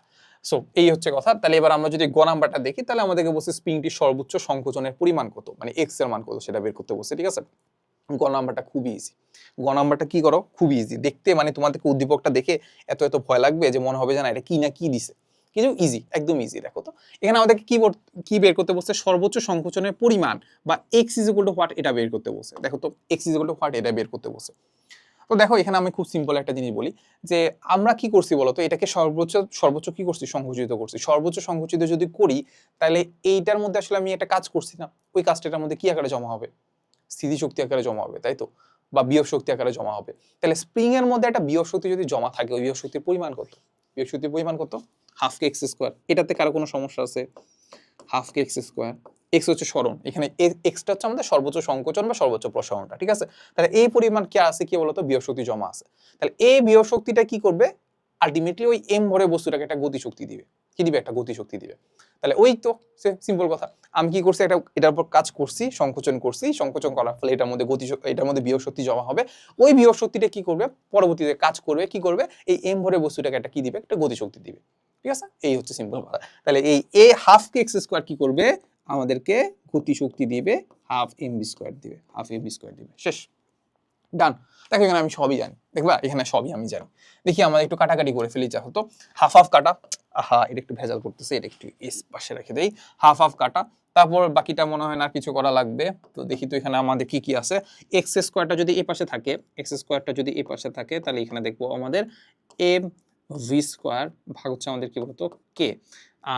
সো এই হচ্ছে কথা। তাহলে এবার আমরা যদি গ নাম্বারটা দেখি তাহলে আমাদেরকে বলছে স্প্রিংটির সর্বোচ্চ সংকোচনের পরিমাণ কত, মানে এক্স এর মান কত সেটা বের করতে বলছে, ঠিক আছে? গ নাম্বারটা খুবই ইজি। গ নাম্বারটা কি করো? খুবই ইজি দেখতে, মানে তোমাদেরকে উদ্দীপকটা দেখে এত ভয় লাগবে যে মনে হবে যে না এটা কি না কি দিছে, কিন্তু ইজি, একদম ইজি। দেখো তো এখানে আমাদেরকে কি বের করতে বলছে? সর্বোচ্চ সংকোচনের পরিমাণ বা x is equal two what, এটা বের করতে বলছে। দেখো তো x is equal two what, এটা বের করতে বলছে। তো দেখো এখানে আমি খুব সিম্পল একটা জিনিস বলি যে আমরা কি করছি বলতো? এটাকে সর্বোচ্চ কি করছি? সংকুচিত করছি। সর্বোচ্চ সংকুচিত যদি করি তাহলে এইটার মধ্যে আসলে আমি একটা কাজ করছি না, ওই কাজটার মধ্যে কি আকারে জমা হবে? স্থিতিশক্তি আকারে জমা হবে, তাই তো? বা বিভব শক্তি আকারে জমা হবে। তাহলে স্প্রিং এর মধ্যে একটা বিভব শক্তি যদি জমা থাকে, ওই বিভব শক্তির পরিমাণ কত? বিভব শক্তির পরিমাণ কত? হাফ কে এক্স স্কোয়ার। এটাতে কারো কোনো সমস্যা আছে? হাফ কে এক্স স্কোয়ার, এক্স হচ্ছে সরণ, এখানে এক্সটা হচ্ছে আমাদের সর্বোচ্চ সংকোচন বা সর্বোচ্চ প্রসারণটা, ঠিক আছে? তাহলে এই পরিমাণ কি আছে, কি বলতো, বিভব শক্তি জমা আছে। তাহলে এই বিভব শক্তিটা কি করবে? আলটিমেটলি ওই এম ভরে বস্তুটাকে একটা গতি শক্তি দিবে। কি দিবে? একটা গতি শক্তি দিবে। তাহলে ওই তো সিম্পল কথা। আমি কি করছি, এটার উপর কাজ করছি, সংকোচন করছি, সংকোচন করার ফলে এটার মধ্যে এটার মধ্যে বিভব শক্তি জমা হবে। ওই বিভব শক্তিটা কি করবে? পরবর্তীতে কাজ করবে, কি করবে? এই এম ভরে বস্তুটাকে একটা কি দিবে? একটা গতি শক্তি দিবে, ঠিক আছে? এই হচ্ছে সিম্পল কথা। তাহলে এই এ হাফ কে এক্স স্কোয়ার কি করবে? আমাদেরকে গতি শক্তি দিবে, হাফ এম বি স্কোয়ার দিবে, হাফ এম বি স্কোয়ার দিবে। শেষ, ডান। দেখো এখানে আমি সবই জানি, দেখবা এখানে সবই আমি জানি। দেখি আমরা একটু কাটাকাটি করে ফেলি, যা হতো হাফ হাফ কাটা। আহা, এটা একটু ভেজাল করতেছে, এটা একটু এস পাশে রেখে দেই। হাফ হাফ কাটা, তারপর বাকিটা মনে হয় না কিছু করা লাগবে। তো দেখি তো এখানে আমাদের কি কি আছে। এক্স স্কোয়ারটা যদি এই পাশে থাকে, এক্স স্কোয়ারটা যদি এই পাশে থাকে, তাহলে এখানে দেখবো আমাদের এম ভি স্কোয়ার ভাগ হচ্ছে আমাদের কি বলতো কে।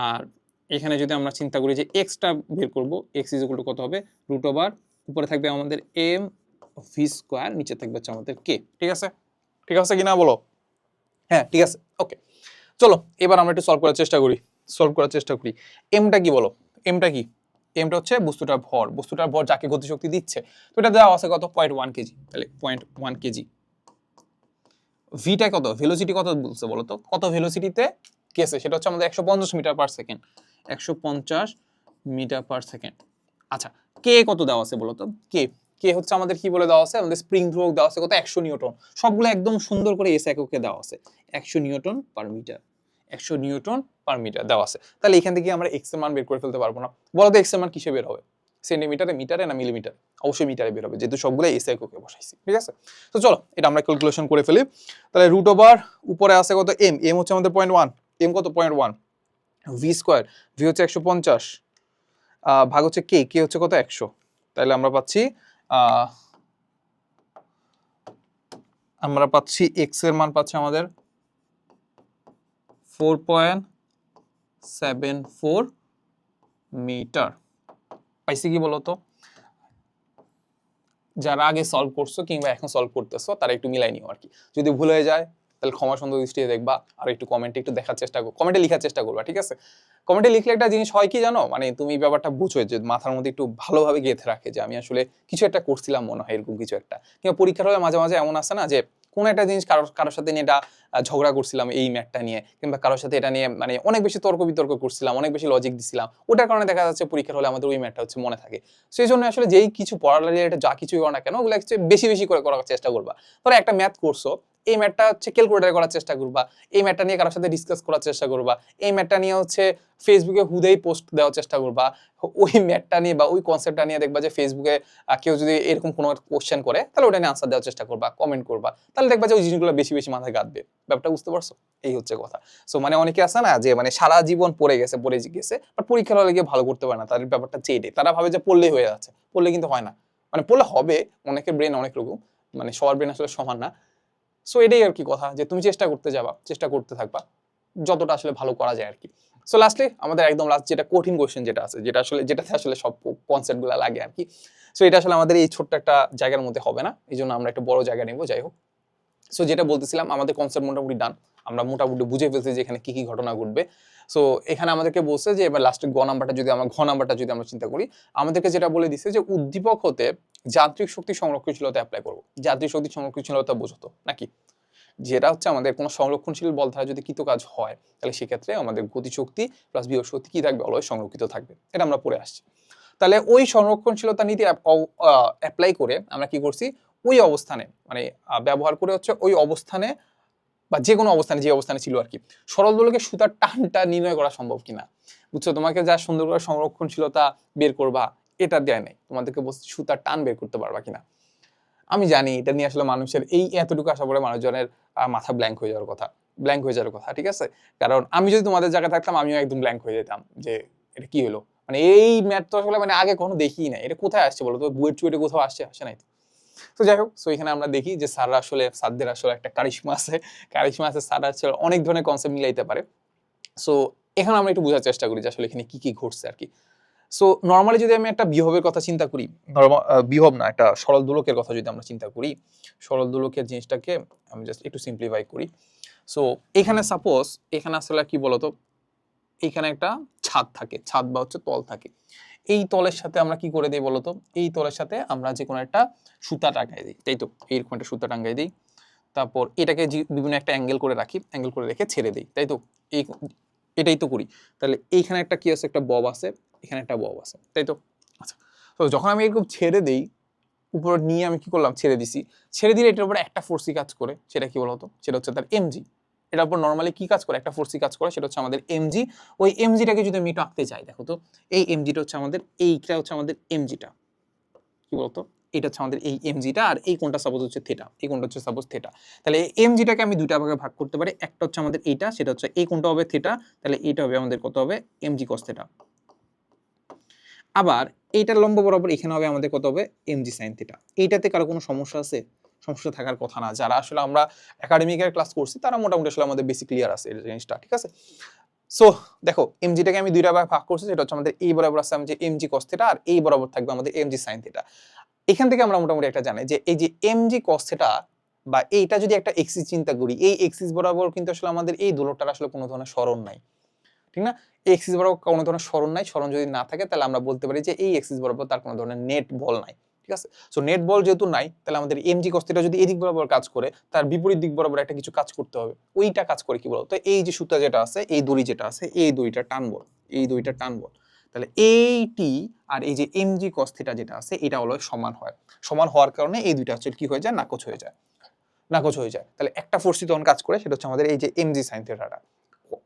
আর এখানে যদি আমরা চিন্তা করি যে এক্সটা বের করবো, এক্স ইজ ইকুয়াল টু কত হবে? রুট ওভার, উপরে থাকবে আমাদের এম ভি স্কোয়ার, নিচে থাকবে হচ্ছে আমাদের কে, ঠিক আছে? ঠিক আছে কিনা বলো? হ্যাঁ ঠিক আছে, ওকে। চলো এবার আমরা একটু সলভ করার চেষ্টা করি। এমটা কি বলো? এমটা কি? এমটা হচ্ছে বস্তুটার ভর, বস্তুটার ভর যাকে গতিশক্তি দিচ্ছে। তো এটা দেওয়া আছে কত? 0.1 কেজি। তাহলে 0.1 কেজি। ভিটা কত? ভেলোসিটি কত বলছে বলো তো? কত ভেলোসিটিতে গেছে সেটা হচ্ছে আমাদের 150 metre per second. 150 metre per second. আচ্ছা, কে কত দেওয়া আছে বলো তো? কে কে হচ্ছে আমাদের কি বলে দেওয়া আছে? আমাদের স্প্রিং ধ্রুবক দেওয়া আছে কত? 100 নিউটন। সবগুলো একদম সুন্দর করে এস এককে দেওয়া আছে, 100 newton per metre. 100 newton per metre দেওয়া আছে। তাহলে এখান থেকে আমরা এক্স এর মান বের করে ফেলতে পারবো না? বলো তো এক্স এর মান কিসে বের হবে? সেন্টিমিটারে, মিটারে না মিলিমিটারে? অবশ্যই মিটারে বের হবে, যেহেতু সবগুলো এস এককে বসাইছি, ঠিক আছে? তো চলো এটা আমরা ক্যালকুলেশন করে ফেলি। তাহলে রুট ওভার উপরে আছে কত? এম। এম হচ্ছে আমাদের 0.1। এম কত? 0.1। ভি স্কোয়ার, ভি হচ্ছে 150 ভাগ হচ্ছে কে, কে হচ্ছে কত? 100। তাহলে আমরা পাচ্ছি এক্স এর মান পাচ্ছি আমাদের 4.74 মিটার। পাইছি কি বলতো? যারা আগে সলভ করছো কিংবা এখন সলভ করতেছো তারা একটু মিলাই নিও আর কি। যদি ভুল হয়ে যায় তাহলে ক্ষমা সুন্দর দৃষ্টিতে দেখবা, আর একটু কমেন্টে একটু দেখার চেষ্টা করো, কমেন্টে লেখার চেষ্টা করবা, ঠিক আছে? কমেন্টে লিখলে একটা জিনিস হয় কি জানো, মানে তুমি ব্যাপারটা বুঝো, যে মাথার মধ্যে একটু ভালোভাবে গেঁথে রাখে যে আমি আসলে কিছু একটা করছিলাম মনে হয়, এরকম কিছু একটা। কিংবা পরীক্ষার হলে মাঝে মাঝে এমন আসে না যে কোনো একটা জিনিস কারোর সাথে নিয়ে এটা ঝগড়া করছিলাম এই ম্যাটটা নিয়ে, কিংবা কারোর সাথে এটা নিয়ে মানে অনেক বেশি তর্ক বিতর্ক করছিলাম, অনেক বেশি লজিক দিছিলাম, ওটার কারণে দেখা যাচ্ছে পরীক্ষার হলে আমাদের ওই ম্যাটটা হচ্ছে মনে থাকে। সেই জন্য আসলে যেই কিছু পড়ার রিলেটেড যা কিছুই করো না কেন, ওগুলো হচ্ছে বেশি বেশি করে করার চেষ্টা করবা। ধরো একটা ম্যাথ করছো, এই ম্যাথটা হচ্ছে ক্যালকুলেটর করার চেষ্টা করবা, এই ম্যাথটা নিয়ে কারোর সাথে ডিসকাস করার চেষ্টা করবা, এই ম্যাথটা নিয়ে হচ্ছে ফেসবুকে হুদেই পোস্ট দেওয়ার চেষ্টা করবা, ওই ম্যাথটা নিয়ে বা ওই কনসেপ্টটা নিয়ে দেখবা যে ফেসবুকে কেউ যদি এরকম কোনো কোশ্চেন করে তাহলে ওটা নিয়ে আনসার দেওয়ার চেষ্টা করবা, কমেন্ট করবা, তাহলে দেখবা যে ওই জিনিসগুলো বেশি বেশি মাথায় গাঁথবে। ব্যাপারটা বুঝতে পারছো? এই হচ্ছে কথা। সো মানে অনেকে আছে না যে মানে সারা জীবন পড়ে গেছে বাট পরীক্ষার হলে গিয়ে ভালো করতে পারে না, তাদের ব্যাপারটা চেয়ে তারা ভাবে যে পড়লেই হয়ে যাচ্ছে, পড়লে কিন্তু হয় না। মানে পড়লে হবে, অনেকের ব্রেন অনেক রকম, মানে সবার ব্রেন আসলে সমান না। সো এটাই আর কি কথা, যে তুমি চেষ্টা করতে থাকবা যতটা আসলে ভালো করা যায় আর কি। সো লাস্টলি আমাদের একদম লাস্ট যেটা কঠিন কোশ্চেন যেটা আছে, যেটাতে আসলে সব কনসেপ্ট গুলা লাগে আর কি। সো এটা আসলে আমাদের এই ছোট্ট একটা জায়গার মধ্যে হবে না, এই জন্য আমরা একটা বড় জায়গা নেবো। যাই হোক, সো যেটা বলতেছিলাম, আমাদের কনসেপ্ট মোটামুটি ডান, আমরা মোটামুটি বুঝে ফেলছি যে এখানে কি কি ঘটনা ঘটবে। সো এখানে আমাদেরকে বলছে যে এবার লাস্টে ঘ নাম্বারটা যদি আমরা চিন্তা করি, আমাদেরকে যেটা বলে দিচ্ছে যে উদ্দীপক হতে যান্ত্রিক শক্তি সংরক্ষণশীলতা অ্যাপ্লাই করবো। যান্ত্রিক শক্তি সংরক্ষণশীলতা বোঝতো নাকি? যেটা হচ্ছে আমাদের কোনো সংরক্ষণশীল বল দ্বারা যদি কৃত কাজ হয়, তাহলে সেক্ষেত্রে আমাদের গতিশক্তি প্লাস বিভব শক্তি কি থাকবে? অলওয়েজ সংরক্ষিত থাকবে। এটা আমরা পড়ে আসছি। তাহলে ওই সংরক্ষণশীলতা নীতি অ্যাপ্লাই করে আমরা কি করছি? ওই অবস্থানে মানে ব্যবহার করে হচ্ছে ওই অবস্থানে বা যে কোনো অবস্থানে, যে অবস্থানে ছিল আর কি, সরল দোলকে সুতার টানটা নির্ণয় করা সম্ভব কিনা। বুঝছো? তোমাকে যা সুন্দর করে সংরক্ষণশীলতা বের করবা এটা দেয় নাই, তোমাদেরকে বলছি সুতার টান বের করতে পারবা কিনা। আমি জানি এটা নিয়ে আসলে মানুষের এই এতটুকু আসা পরে মানুষজনের মাথা ব্ল্যাঙ্ক হয়ে যাওয়ার কথা, ঠিক আছে? কারণ আমি যদি তোমাদের জায়গায় থাকতাম আমিও একদম ব্ল্যাঙ্ক হয়ে যেতাম যে এটা কি হলো, মানে এই ম্যাথ তো আসলে মানে আগে কখনো দেখিই নাই, এটা কোথায় আসছে বলো তো? বুয়েট চুয়েটে কোথাও আসে নাই তো। তো যাই হোক, সো এখানে আমরা দেখি যে স্যারদের আসলে একটা কারিশমা আছে, স্যাররা আসলে অনেক ধরনের কনসেপ্ট মিলাইতে পারে। সো এখানে আমরা একটু বোঝার চেষ্টা করি যে আসলে এখানে কি কি ঘটছে আর কি। সো নর্মালি যদি আমি একটা বিহবের কথা চিন্তা করি, বিহব না, একটা সরল দোলকের কথা যদি আমরা চিন্তা করি, সরল দোলকের জিনিসটাকে আমি জাস্ট একটু সিম্পলিফাই করি। সো এখানে সাপোজ এখানে আসলে কি বলতো, এখানে একটা ছাদ থাকে, ছাদ বা হচ্ছে তল থাকে। এই তলের সাথে আমরা কি করে দিই বলতো, এই তলের সাথে আমরা যে কোনো একটা সুতা টাঙাই দিই, তাই তো, এইরকম একটা সুতা টাঙাই দিই। তারপর এটাকে বিভিন্ন একটা অ্যাঙ্গেল করে রাখি, অ্যাঙ্গেল করে রেখে ছেড়ে দিই, তাই তো, এই এটাই তো করি। তাহলে এইখানে একটা কি আছে, একটা বব আছে, এখানে একটা বব আছে, তাই তো। আচ্ছা, তো যখন আমি এরকম ছেড়ে দেই, উপর নিয়ে আমি কি করলাম, ছেড়ে দিছি, ছেড়ে দিলে এটার উপরে একটা ফোর্সই কাজ করে, সেটা কি বলতো, সেটা হচ্ছে তার এমজি। এটার উপর নর্মালি কি কাজ করে, একটা ফোর্সই কাজ করে, সেটা হচ্ছে আমাদের এমজি। ওই এমজিটাকে যদি আমি একটু আঁকতে চাই, দেখো তো, এই এমজিটা হচ্ছে আমাদের, এইটা হচ্ছে আমাদের এমজিটা, কি বলতো, এটা হচ্ছে আমাদের এই এমজিটা, আর এই কোণটা সাপোজ হচ্ছে থিটা, এই কোণটা হচ্ছে সাপোজ থিটা। তাহলে এই এমজিটাকে আমি দুইটা ভাগে ভাগ করতে পারি, একটা হচ্ছে আমাদের এইটা, সেটা হচ্ছে এই কোণটা হবে থিটা, তাহলে এইটা হবে আমাদের কত হবে, এমজি কস থিটা। আবার এইটার লম্ব বরাবর এখানে হবে আমাদের কত হবে, এমজি সাইন থিটা। এইটাতে কারো কোনো সমস্যা আছে? সমস্যা থাকার কথা না। যারা আসলে আমরা একাডেমিকের ক্লাস করছি তারা মোটামুটি আসলে আমাদের বেসিক ক্লিয়ার আছে এই জিনিসটা, ঠিক আছে। সো দেখো, এমজিটাকে আমি দুইটা ভাগে ভাগ করছি, সেটা হচ্ছে আমাদের এই বরাবর আছে আমাদের এমজি কস থিটা, আর এই বরাবর থাকবে আমাদের এমজি সাইন থিটা। এখান থেকে আমরা মোটামুটি একটা জানি যে এই যে এমজি কস থিটা বা এইটা যদি একটা এক্সিস চিন্তা করি, এই এক্সিস বরাবর কিন্তু আসলে আমাদের এই দোলকটার আসলে কোনো ধরনের সরণ নাই, ঠিক না। এই এক্সিস বরাবর কোনো ধরনের সরণ নাই, সরণ যদি না থাকে তাহলে আমরা বলতে পারি যে এই এক্সিস বরাবর তার কোনো ধরনের নেট বল নাই, ঠিক আছে। সো নেট বল যেহেতু নাই, তাহলে আমাদের এমজি কস থিটা যদি এদিক বরাবর কাজ করে, তার বিপরীত দিক বরাবর একটা কিছু কাজ করতে হবে। ওইটা কাজ করে কি বলতো, এই যে সুতা যেটা আছে, এই দড়ি যেটা আছে, এই দড়িটা টানবো, এই দড়িটা টানবো, তাহলে এইটি আর এই যে এমজি কস থিটা যেটা আছে, এটা হলো সমান হয়। সমান হওয়ার কারণে এই দুইটা হচ্ছে কি হয়ে যায়, নাকচ হয়ে যায়, নাকচ হয়ে যায়। তাহলে একটা ফোর্সই তখন কাজ করে, সেটা হচ্ছে আমাদের এই যে এমজি সাইন থিটাটা।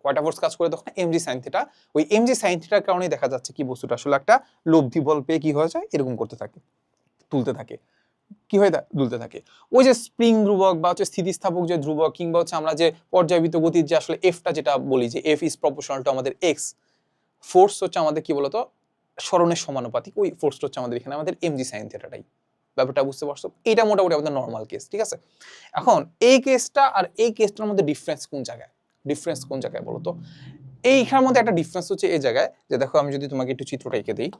কয়টা ফোর্স কাজ করে তখন, এমজি সাইন থিটা। ওই এমজি সাইন থিটার কারণেই দেখা যাচ্ছে কি বস্তুটা আসলে একটা লব্ধি বল পেয়ে কি হয়ে যায়, এরকম করতে থাকে, তুলতে থাকে, কি হয়ে দুলতে থাকে। ওই যে স্প্রিং ধ্রুবক বা হচ্ছে স্থিতিস্থাপক যে ধ্রুবক, কিংবা হচ্ছে আমরা যে পর্যায়বৃত্ত গতির যে আসলে এফটা যেটা বলি যে এফ ইজ প্রপোর্শনাল টু আমাদের এক্স, ফোর্স হচ্ছে আমাদের কি বলতো, সরণের সমানুপাতিক, ওই ফোর্সটা হচ্ছে আমাদের এখানে আমাদের এমজি সাইন থিটাটাই। ব্যাপারটা বুঝতে পারছো, এটা মোটামুটি আমাদের নর্মাল কেস, ঠিক আছে। এখন এই কেসটা আর এই কেসটার মধ্যে ডিফারেন্স কোন জায়গায়, ডিফারেন্স কোন জায়গায় বলো তো। এইখানের মধ্যে একটা ডিফারেন্স হচ্ছে এই জায়গায়, যে দেখো আমি যদি তোমাকে একটু চিত্রটা এঁকে দিই,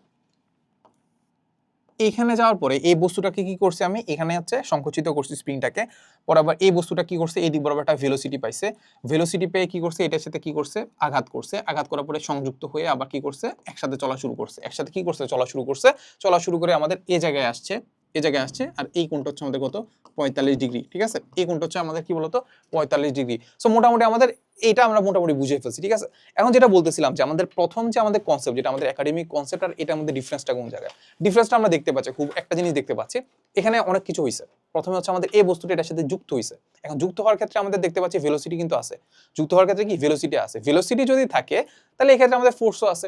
এইখানে যাওয়ার পরে এই বস্তুটাকে কি করছে, আমি এখানে হচ্ছে সংকুচিত করছি স্প্রিংটাকে, পর আবার এই বস্তুটা কি করছে, এই দিক বরাবর একটা ভেলোসিটি পাইছে, ভেলোসিটি পেয়ে কি করছে, এটার সাথে কি করছে, আঘাত করছে, আঘাত করার পরে সংযুক্ত হয়ে আবার কি করছে, একসাথে চলা শুরু করছে, একসাথে কি করছে, চলা শুরু করছে, চলা শুরু করে আমাদের এই জায়গায় আসছে, এই জায়গায় আসছে, আর এই কোণটা হচ্ছে আমাদের কত, 45 ডিগ্রি, ঠিক আছে। এই কোণটা হচ্ছে আমাদের কি বলতো, 45 ডিগ্রি। সো মোটামুটি আমাদের এটা আমরা মোটামুটি বুঝে ফেলছি, ঠিক আছে। এখন যেটা বলতেছিলাম যে আমাদের প্রথম যে আমাদের কনসেপ্ট, যেটা আমাদের একাডেমিক কনসেপ্ট, আর এটার মধ্যে ডিফারেন্সটা কোন জায়গায়, ডিফারেন্সটা আমরা দেখতে পাচ্ছি, খুব একটা জিনিস দেখতে পাচ্ছি, এখানে অনেক কিছু হয়েছে। প্রথমে হচ্ছে আমাদের এই বস্তুটা এটার সাথে যুক্ত হয়েছে, এখন যুক্ত হওয়ার ক্ষেত্রে আমাদের দেখতে পাচ্ছি ভেলোসিটি কিন্তু আছে, যুক্ত হওয়ার ক্ষেত্রে কি ভেলোসিটি আছে, ভেলোসিটি যদি থাকে তাহলে এক্ষেত্রে আমাদের ফোর্সও আছে,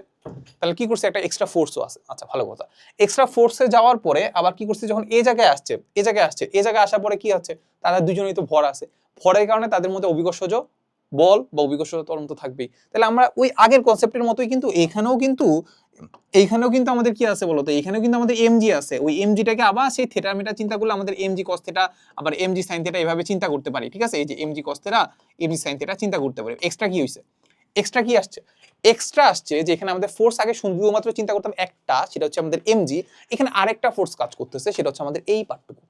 তাহলে কি করছে, একটা এক্সট্রা ফোর্সও আছে। আচ্ছা, ভালো কথা। এক্সট্রা ফোর্সে যাওয়ার পরে আবার কি করছে, যখন এই জায়গায় আসছে, এই জায়গায় আসছে, এই জায়গায় আসার পরে কি আছে, তারা দুজনেই তো ভর আছে, ভরের কারণে তাদের মধ্যে অভিকর্ষজ বল বা অভিকর্ষজ ত্বরণ তো থাকবেই। তাহলে আমরা ওই আগের কনসেপ্টের মতোই কিন্তু এইখানেও কিন্তু আমাদের কি আছে বলতো, এইখানেও কিন্তু আমাদের এমজি আছে, ওই এমজিটাকে আবার সেই থিটা মিটা চিন্তা করলে আমাদের এমজি কস থিটা আবার এমজি সাইন থিটা এভাবে চিন্তা করতে পারি, ঠিক আছে। এই যে MG cos theta MG sine theta চিন্তা করতে পারি। এক্সট্রা কি হইছে, এক্সট্রা কি আসছে, এক্সট্রা আসছে যে এখানে আমাদের ফোর্স আগে শুধুমাত্র চিন্তা করতাম একটা, সেটা হচ্ছে আমাদের এমজি, এখানে আরেকটা ফোর্স কাজ করতেছে, সেটা হচ্ছে আমাদের এই পার্টটুকু,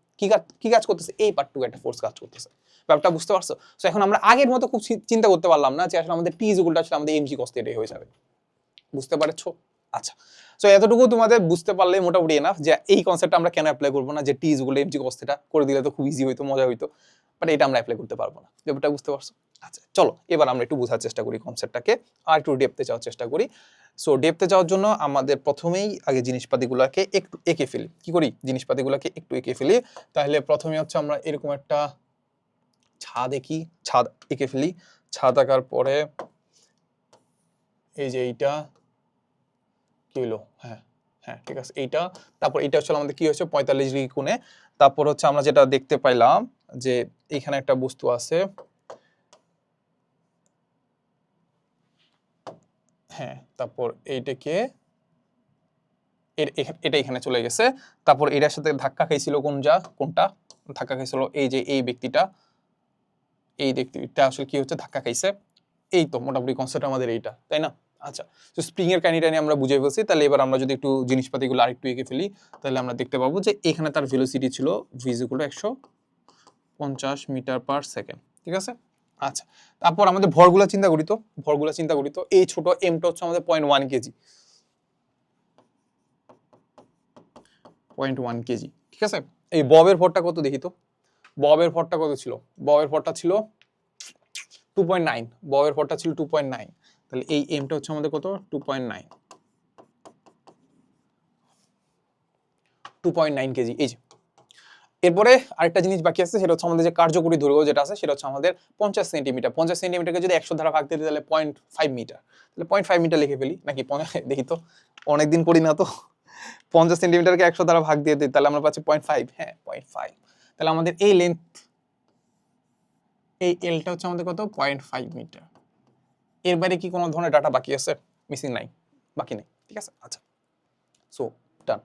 কি কাজ করতেছে, এই পার্টটুকু একটা ফোর্স কাজ করতেছে। ব্যাপারটা বুঝতে পারছো। সো এখন আমরা আগের মতো খুব চিন্তা করতে পারলাম না যে আসলে আমাদের টি ইকুয়ালটা আসলে আমাদের এমজি কস থিটা হয়ে যাবে, বুঝতে পারছো। আচ্ছা, সো এতটুকু তোমাদের বুঝতে পারলে মোটামুটি এনাফ যে এই কনসেপ্টটা আমরা কেন অ্যাপ্লাই করবো না, যে T equal MG cos theta করে দিলে তো খুব ইজি হইতো, মজা হইতো, বাট এটা আমরা অ্যাপ্লাই করতে পারবো না। ব্যাপারটা বুঝতে পারছো। আচ্ছা, চলো এবার আমরা একটু বোঝার চেষ্টা করি কনসেপ্টটাকে, আর একটু ডেপথে যাওয়ার চেষ্টা করি। সো ডেপথে যাওয়ার জন্য আমাদের প্রথমেই আগে জিনিসপাতিগুলোকে একটু এঁকে ফেলি, কি করি, জিনিসপাতিগুলোকে একটু এঁকে ফেলি। তাহলে প্রথমে হচ্ছে আমরা এরকম একটা ছাদ এঁকি, ছাদ এঁকে ফেলি। ছাদ আঁকার পরে এই যে এইটা কি হলো, হ্যাঁ হ্যাঁ ঠিক আছে, এইটা, তারপর এটা হচ্ছে আমাদের কি হয়েছে 45 ডিগ্রি কোণে। তারপর হচ্ছে আমরা যেটা দেখতে পাইলাম যে এখানে একটা বস্তু আছে, হ্যাঁ, তারপর এইটাকে এটা এখানে চলে গেছে। তারপর এটার সাথে ধাক্কা খাইছিল কোনটা ধাক্কা খাইছিল, এই যে এই ব্যক্তিটা, এই ব্যক্তিটা আসলে কি হচ্ছে ধাক্কা খাইছে। এই তো মোটামুটি কনসেপ্ট আমাদের এইটা, তাই না। আচ্ছা, তো স্প্রিং এর কাহিনীটা নিয়ে আমরা বুঝে ফেলছি। তাহলে এবার আমরা যদি একটু জিনিসপাতিগুলো আরেকটু এঁকে ফেলি, তাহলে আমরা দেখতে পাবো যে এখানে তার ভেলোসিটি ছিল v = 150 মিটার পার সেকেন্ড, ঠিক আছে। আচ্ছা, তারপর আমাদের ভরগুলা চিন্তা করি তো এই ছোট এমটা হচ্ছে আমাদের 0.1 কেজি, 0.1 কেজি, ঠিক আছে। এই ববের ভরটা কত দেখি তো, ববের ভরটা কত ছিল, ববের ভরটা ছিল 2.9, ববের ভরটা ছিল 2.9, তাহলে এই এমটা হচ্ছে আমাদের কত 2.9, 2.9 কেজি। এই যে এরপরে আরেকটা জিনিস বাকি আছে, সেটা হচ্ছে আমাদের যে কার্যকরী দৈর্ঘ্য যেটা আছে সেটা হচ্ছে আমাদের 50 সেন্টিমিটার। 50 সেন্টিমিটারকে যদি 100 দ্বারা ভাগ দিই তাহলে 0.5 মিটার, তাহলে 0.5 মিটার লিখে ফেলি নাকি, দেখি তো, অনেকদিন করি না তো। 50 সেন্টিমিটারকে 100 দ্বারা ভাগ দিয়ে দিই তাহলে আমরা পাচ্ছি 0.5, হ্যাঁ 0.5। তাহলে আমাদের এই লেন্থ, এই এলটা হচ্ছে আমাদের কত 0.5 মিটার। এর বাইরে কি কোনো ধরনের ডাটা বাকি আছে? মিসিং নাই, বাকি নেই, ঠিক আছে। আচ্ছা, সো ডান।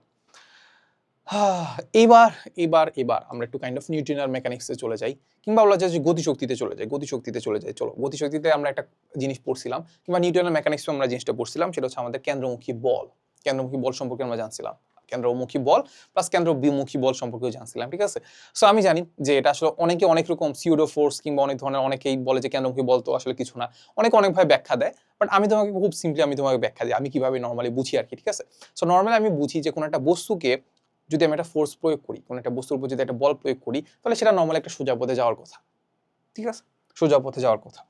এবার এবার এবার আমরা একটু কাইন্ড অফ নিউট্রিনাল মেকানিক্সে চলে যাই, কিংবা বলা যায় যে গতিশক্তিতে চলে যাই, চলো গতিশক্তিতে আমরা একটা জিনিস পড়ছিলাম, কিংবা নিউট্রিনাল মেকানিক্সে আমরা জিনিসটা পড়ছিলাম, সেটা হচ্ছে আমাদের কেন্দ্রমুখী বল। কেন্দ্রমুখী বল সম্পর্কে আমরা জানছিলাম, কেন্দ্রমুখী বল প্লাস কেন্দ্র বিমুখী বল সম্পর্কেও জানছিলাম, ঠিক আছে। সো আমি জানি যে এটা আসলে অনেকে অনেক রকম সিউডো ফোর্স কিংবা অনেক ধরনের, অনেকেই বলে যে কেন্দ্রমুখী বল তো আসলে কিছু না, অনেকে অনেকভাবে ব্যাখ্যা দেয়। বাট আমি তোমাকে খুব সিম্পলি আমি তোমাকে ব্যাখ্যা দিই আমি কিভাবে নর্মালি বুঝি আর কি, ঠিক আছে। সো নর্মালি আমি বুঝি যে কোনো একটা বস্তুকে যদি আমি একটা ফোর্স প্রয়োগ করি, কোনো একটা বস্তুর উপর যদি একটা বল প্রয়োগ করি, তাহলে সেটা নর্মালি একটা সোজা পথে যাওয়ার কথা, ঠিক আছে, সোজা পথে যাওয়ার কথা।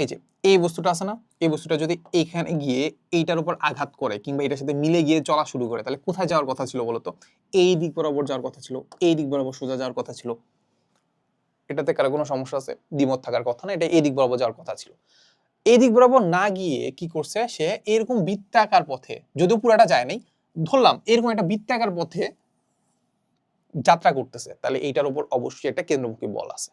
এই যে এই বস্তুটা আছে না, এই বস্তুটা যদি এইখানে গিয়ে এইটার উপর আঘাত করে কিংবা এটার সাথে মিলে গিয়ে চলা শুরু করে, তাহলে কোথায় যাওয়ার কথা ছিল বলতো? এই দিক বরাবর যাওয়ার কথা ছিল, এই দিক বরাবর সোজা যাওয়ার কথা ছিল। এটাতে কারো কোনো সমস্যা আছে? দ্বিমত থাকার কথা না, এটা এই দিক বরাবর যাওয়ার কথা ছিল। এই দিক বরাবর না গিয়ে কি করছে সে, এরকম বৃত্তাকার পথে, যদিও পুরাটা যায় নাই, ধরলাম এরকম একটা বৃত্তাকার পথে যাত্রা করতেছে, তাহলে এইটার উপর অবশ্যই একটা কেন্দ্রমুখী বল আছে।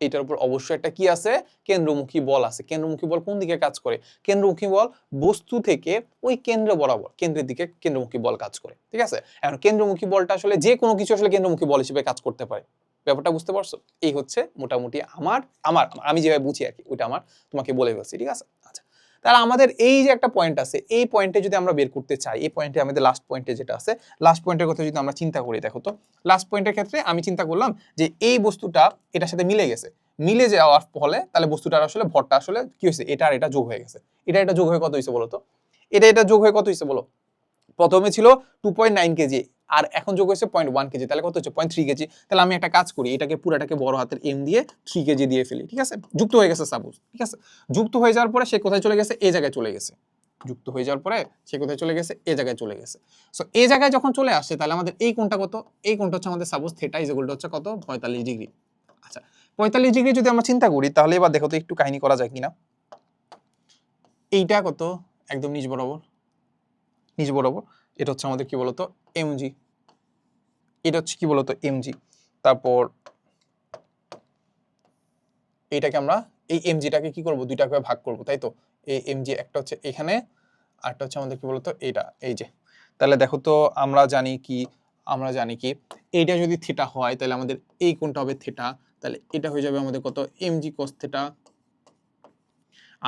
এটার উপর অবশ্যই একটা কি আছে? কেন্দ্রমুখী বল আছে। কেন্দ্রমুখী বল কোন দিকে কাজ করে? কেন্দ্রমুখী বল বস্তু থেকে ওই কেন্দ্র বরাবর, কেন্দ্রের দিকে কেন্দ্রমুখী বল কাজ করে, ঠিক আছে। এখন কেন্দ্রমুখী বলটা আসলে যে কোনো কিছু আসলে কেন্দ্রমুখী বল হিসেবে কাজ করতে পারে, ব্যাপারটা বুঝতে পারছো? এই হচ্ছে মোটামুটি আমার আমার আমি যেভাবে বুঝি আর কি, ওইটা আমার তোমাকে বলে ফেলছি, ঠিক আছে। আচ্ছা, তাহলে আমাদের এই যে একটা পয়েন্ট আছে, এই পয়েন্টে যদি আমরা বের করতে চাই, এই পয়েন্টে আমাদের লাস্ট পয়েন্টে যেটা আছে, লাস্ট পয়েন্টের কথা যদি আমরা চিন্তা করি, দেখো তো লাস্ট পয়েন্টের ক্ষেত্রে আমি চিন্তা করলাম যে এই বস্তুটা এটার সাথে মিলে গেছে, মিলে যাওয়ার ফলে তাহলে বস্তুটার আসলে ভরটা আসলে কি হয়েছে, এটা আর এটা যোগ হয়ে গেছে। এটা যোগ হয়ে কত হয়েছে বলো তো? এটা যোগ হয়ে কত হয়েছে বলো? প্রথমে ছিল 2.9 কেজি, আর এখন যোগ হয়েছে 0.1 কেজি, তাহলে কত হচ্ছে 0.3 কেজি। তাহলে আমি একটা কাজ করি, এটাকে পুরাটাকে বড় হাতের এম দিয়ে 3 কেজি দিয়ে ফেলি, ঠিক আছে। যুক্ত হয়ে গেছে সাপোজ, ঠিক আছে। যুক্ত হয়ে যাওয়ার পরে সে কোথায় চলে গেছে? এই জায়গায় চলে গেছে। যুক্ত হয়ে যাওয়ার পরে সে কোথায় চলে গেছে? এই জায়গায় চলে গেছে। সো এই জায়গায় যখন চলে আসে, তাহলে আমাদের এই কোণটা কত? এই কোণটা হচ্ছে আমাদের suppose theta is equal two হচ্ছে কত? 45 ডিগ্রি। আচ্ছা, 45 ডিগ্রি যদি আমরা চিন্তা করি, তাহলে এবার দেখো তো একটু কাহিনী করা যায় কিনা। এইটা কত? একদম নিচ বরাবর, নিচ বরাবর। এটা হচ্ছে আমাদের কি বলতো? এমজি। এটা হচ্ছে কি বলতো? এমজি। তারপর এইটাকে আমরা, এই এমজিটাকে কি করব? দুইটা করে ভাগ করব, তাই তো। এই এমজি একটা হচ্ছে এখানে, আরটা হচ্ছে আমাদের কি বলতো? এইটা, এই যে। তাহলে দেখো তো আমরা জানি কি, এইটা যদি থিটা হয় তাহলে আমাদের এই কোণটা হবে থিটা, তাহলে এটা হয়ে যাবে আমাদের কত? MG cos theta.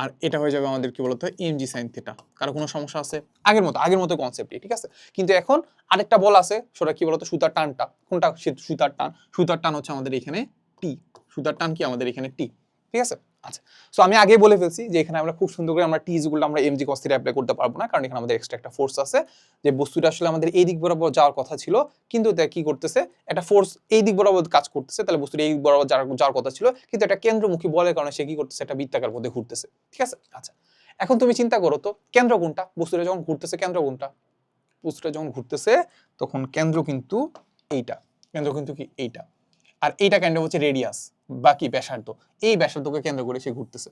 আর এটা হয়ে যাবে আমাদের কি বলতো? MG sin theta. কারো কোনো সমস্যা আছে? আগের মতো কনসেপ্টই, ঠিক আছে। কিন্তু এখন আরেকটা বল আছে, সেটা কি বলতো? সুতার টানটা। কোনটা? সুতার টান। সুতার টান হচ্ছে আমাদের এখানে টি। সুতার টান কি আমাদের এখানে টি, ঠিক আছে। আচ্ছা, সো আমি আগেই বলে ফেলছি যে এখানে আমরা খুব সুন্দর করে আমরা টি ইজ ইকুয়াল টু আমরা এমজি cos থিটা অ্যাপ্লাই করতে পারবো না, কারণ এখানে আমাদের এক্সট্রা একটা ফোর্স আছে, যে বস্তুটা আসলে আমাদের এই দিক বরাবর যাওয়ার কথা ছিল, কিন্তু এটা কি করতেছে? একটা ফোর্স এই দিক বরাবর কাজ করতেছে, তাহলে বস্তুটা এই দিক বরাবর যাওয়ার কথা ছিল, কিন্তু এটা কেন্দ্রমুখী বলের কারণে সে কি করতেছে? একটা বৃত্তাকার পথে ঘুরতেছে, ঠিক আছে। আচ্ছা, এখন তুমি চিন্তা করো তো কেন্দ্র কোনটা? বস্তুটা যখন ঘুরতেছে কেন্দ্র কোনটা? বস্তুটা যখন ঘুরতেছে তখন কেন্দ্র কিন্তু এইটা, কেন্দ্র কিন্তু কি এইটা, আর এইটা কেন্দ্র হচ্ছে রেডিয়াস, বাকি ব্যাসার্ধ। এই ব্যাসার্ধকে কেন্দ্র করে সে ঘুরতেছে।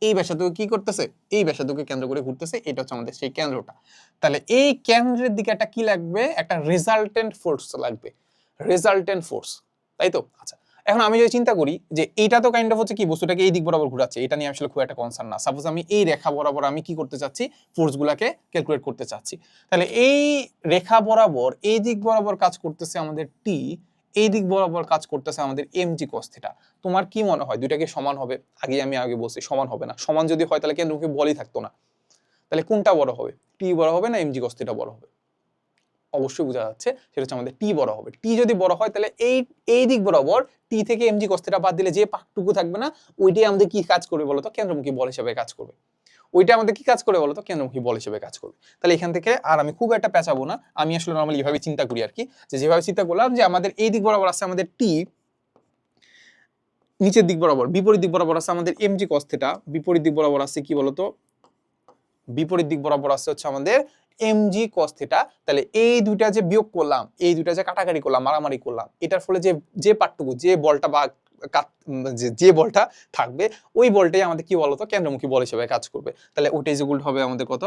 এই ব্যাসার্ধকে কি করতেছে? এই ব্যাসার্ধকে কেন্দ্র করে ঘুরতেছে। এটা হচ্ছে আমাদের সেই কেন্দ্রটা। তাহলে এই কেন্দ্রের দিকে একটা কি লাগবে? একটা রেজাল্টেন্ট ফোর্স লাগবে, রেজাল্টেন্ট ফোর্স, তাই তো। আচ্ছা, এখন আমি যদি চিন্তা করি যে এইটা তো কাইন্ড অফ হচ্ছে কি, বস্তুটাকে এই দিক বরাবর ঘোরাচ্ছে, এটা নিয়ে আসলে খুব একটা কনসার্ন না। সাপোজ আমি এই রেখা বরাবর আমি কি করতে চাচ্ছি? ফোর্সগুলোকে ক্যালকুলেট করতে চাচ্ছি। তাহলে এই রেখা বরাবর এই দিক বরাবর কাজ করতেছে আমাদের টি, এই দিক বরাবর কাজ করতেছে আমাদের mg cos থিটা। তোমার কি মনে হয় দুইটাকে সমান হবে? আগে বলছি সমান হবে না। সমান যদি হয় তাহলে কেন্দ্রমুখী বলই থাকতো না। তাহলে কোনটা বড় হবে? টি বড় হবে না mg cos থিটা বড় হবে? অবশ্যই বোঝা যাচ্ছে সেটা হচ্ছে আমাদের টি বড় হবে। টি যদি বড় হয় তাহলে এই দিক বরাবর টি থেকে mg cos থিটা বাদ দিলে যে পাকটুকু থাকবে না ওইটাই আমাদের কি কাজ করবে বলতো? কেন্দ্রমুখী বল হিসেবে কাজ করবে। ওইটা আমাদের কি কাজ করে বলতো? কেন্দ্রমুখী বল হিসেবে কাজ করবে। তাহলে এখান থেকে আর আমি খুব একটা পেঁচাবো না, আমি আসলে নরমালি এভাবে চিন্তা করি আর কি, যে যেভাবে চিন্তা করলাম যে আমাদের এই দিক বরাবর আছে আমাদের টি, নিচের দিক বরাবর বিপরীত দিক বরাবর আছে আমাদের mg cos থিটা, বিপরীত দিক বরাবর আছে কি বলতো? বিপরীত দিক বরাবর আছে হচ্ছে আমাদের mg cos থিটা। তাহলে এই দুইটা যে বিয়োগ করলাম, এই দুইটা যে কাটাকাটি করলাম, মারামারি করলাম, এটার ফলে যে যে পার্টটুকু, যে বলটা বা যে বলটা থাকবে ওই বলটাই আমাদের কি বলতো? কেন্দ্রমুখী বল হিসেবে কাজ করবে। তাহলে ওটাই যেগুলো হবে আমাদের কত?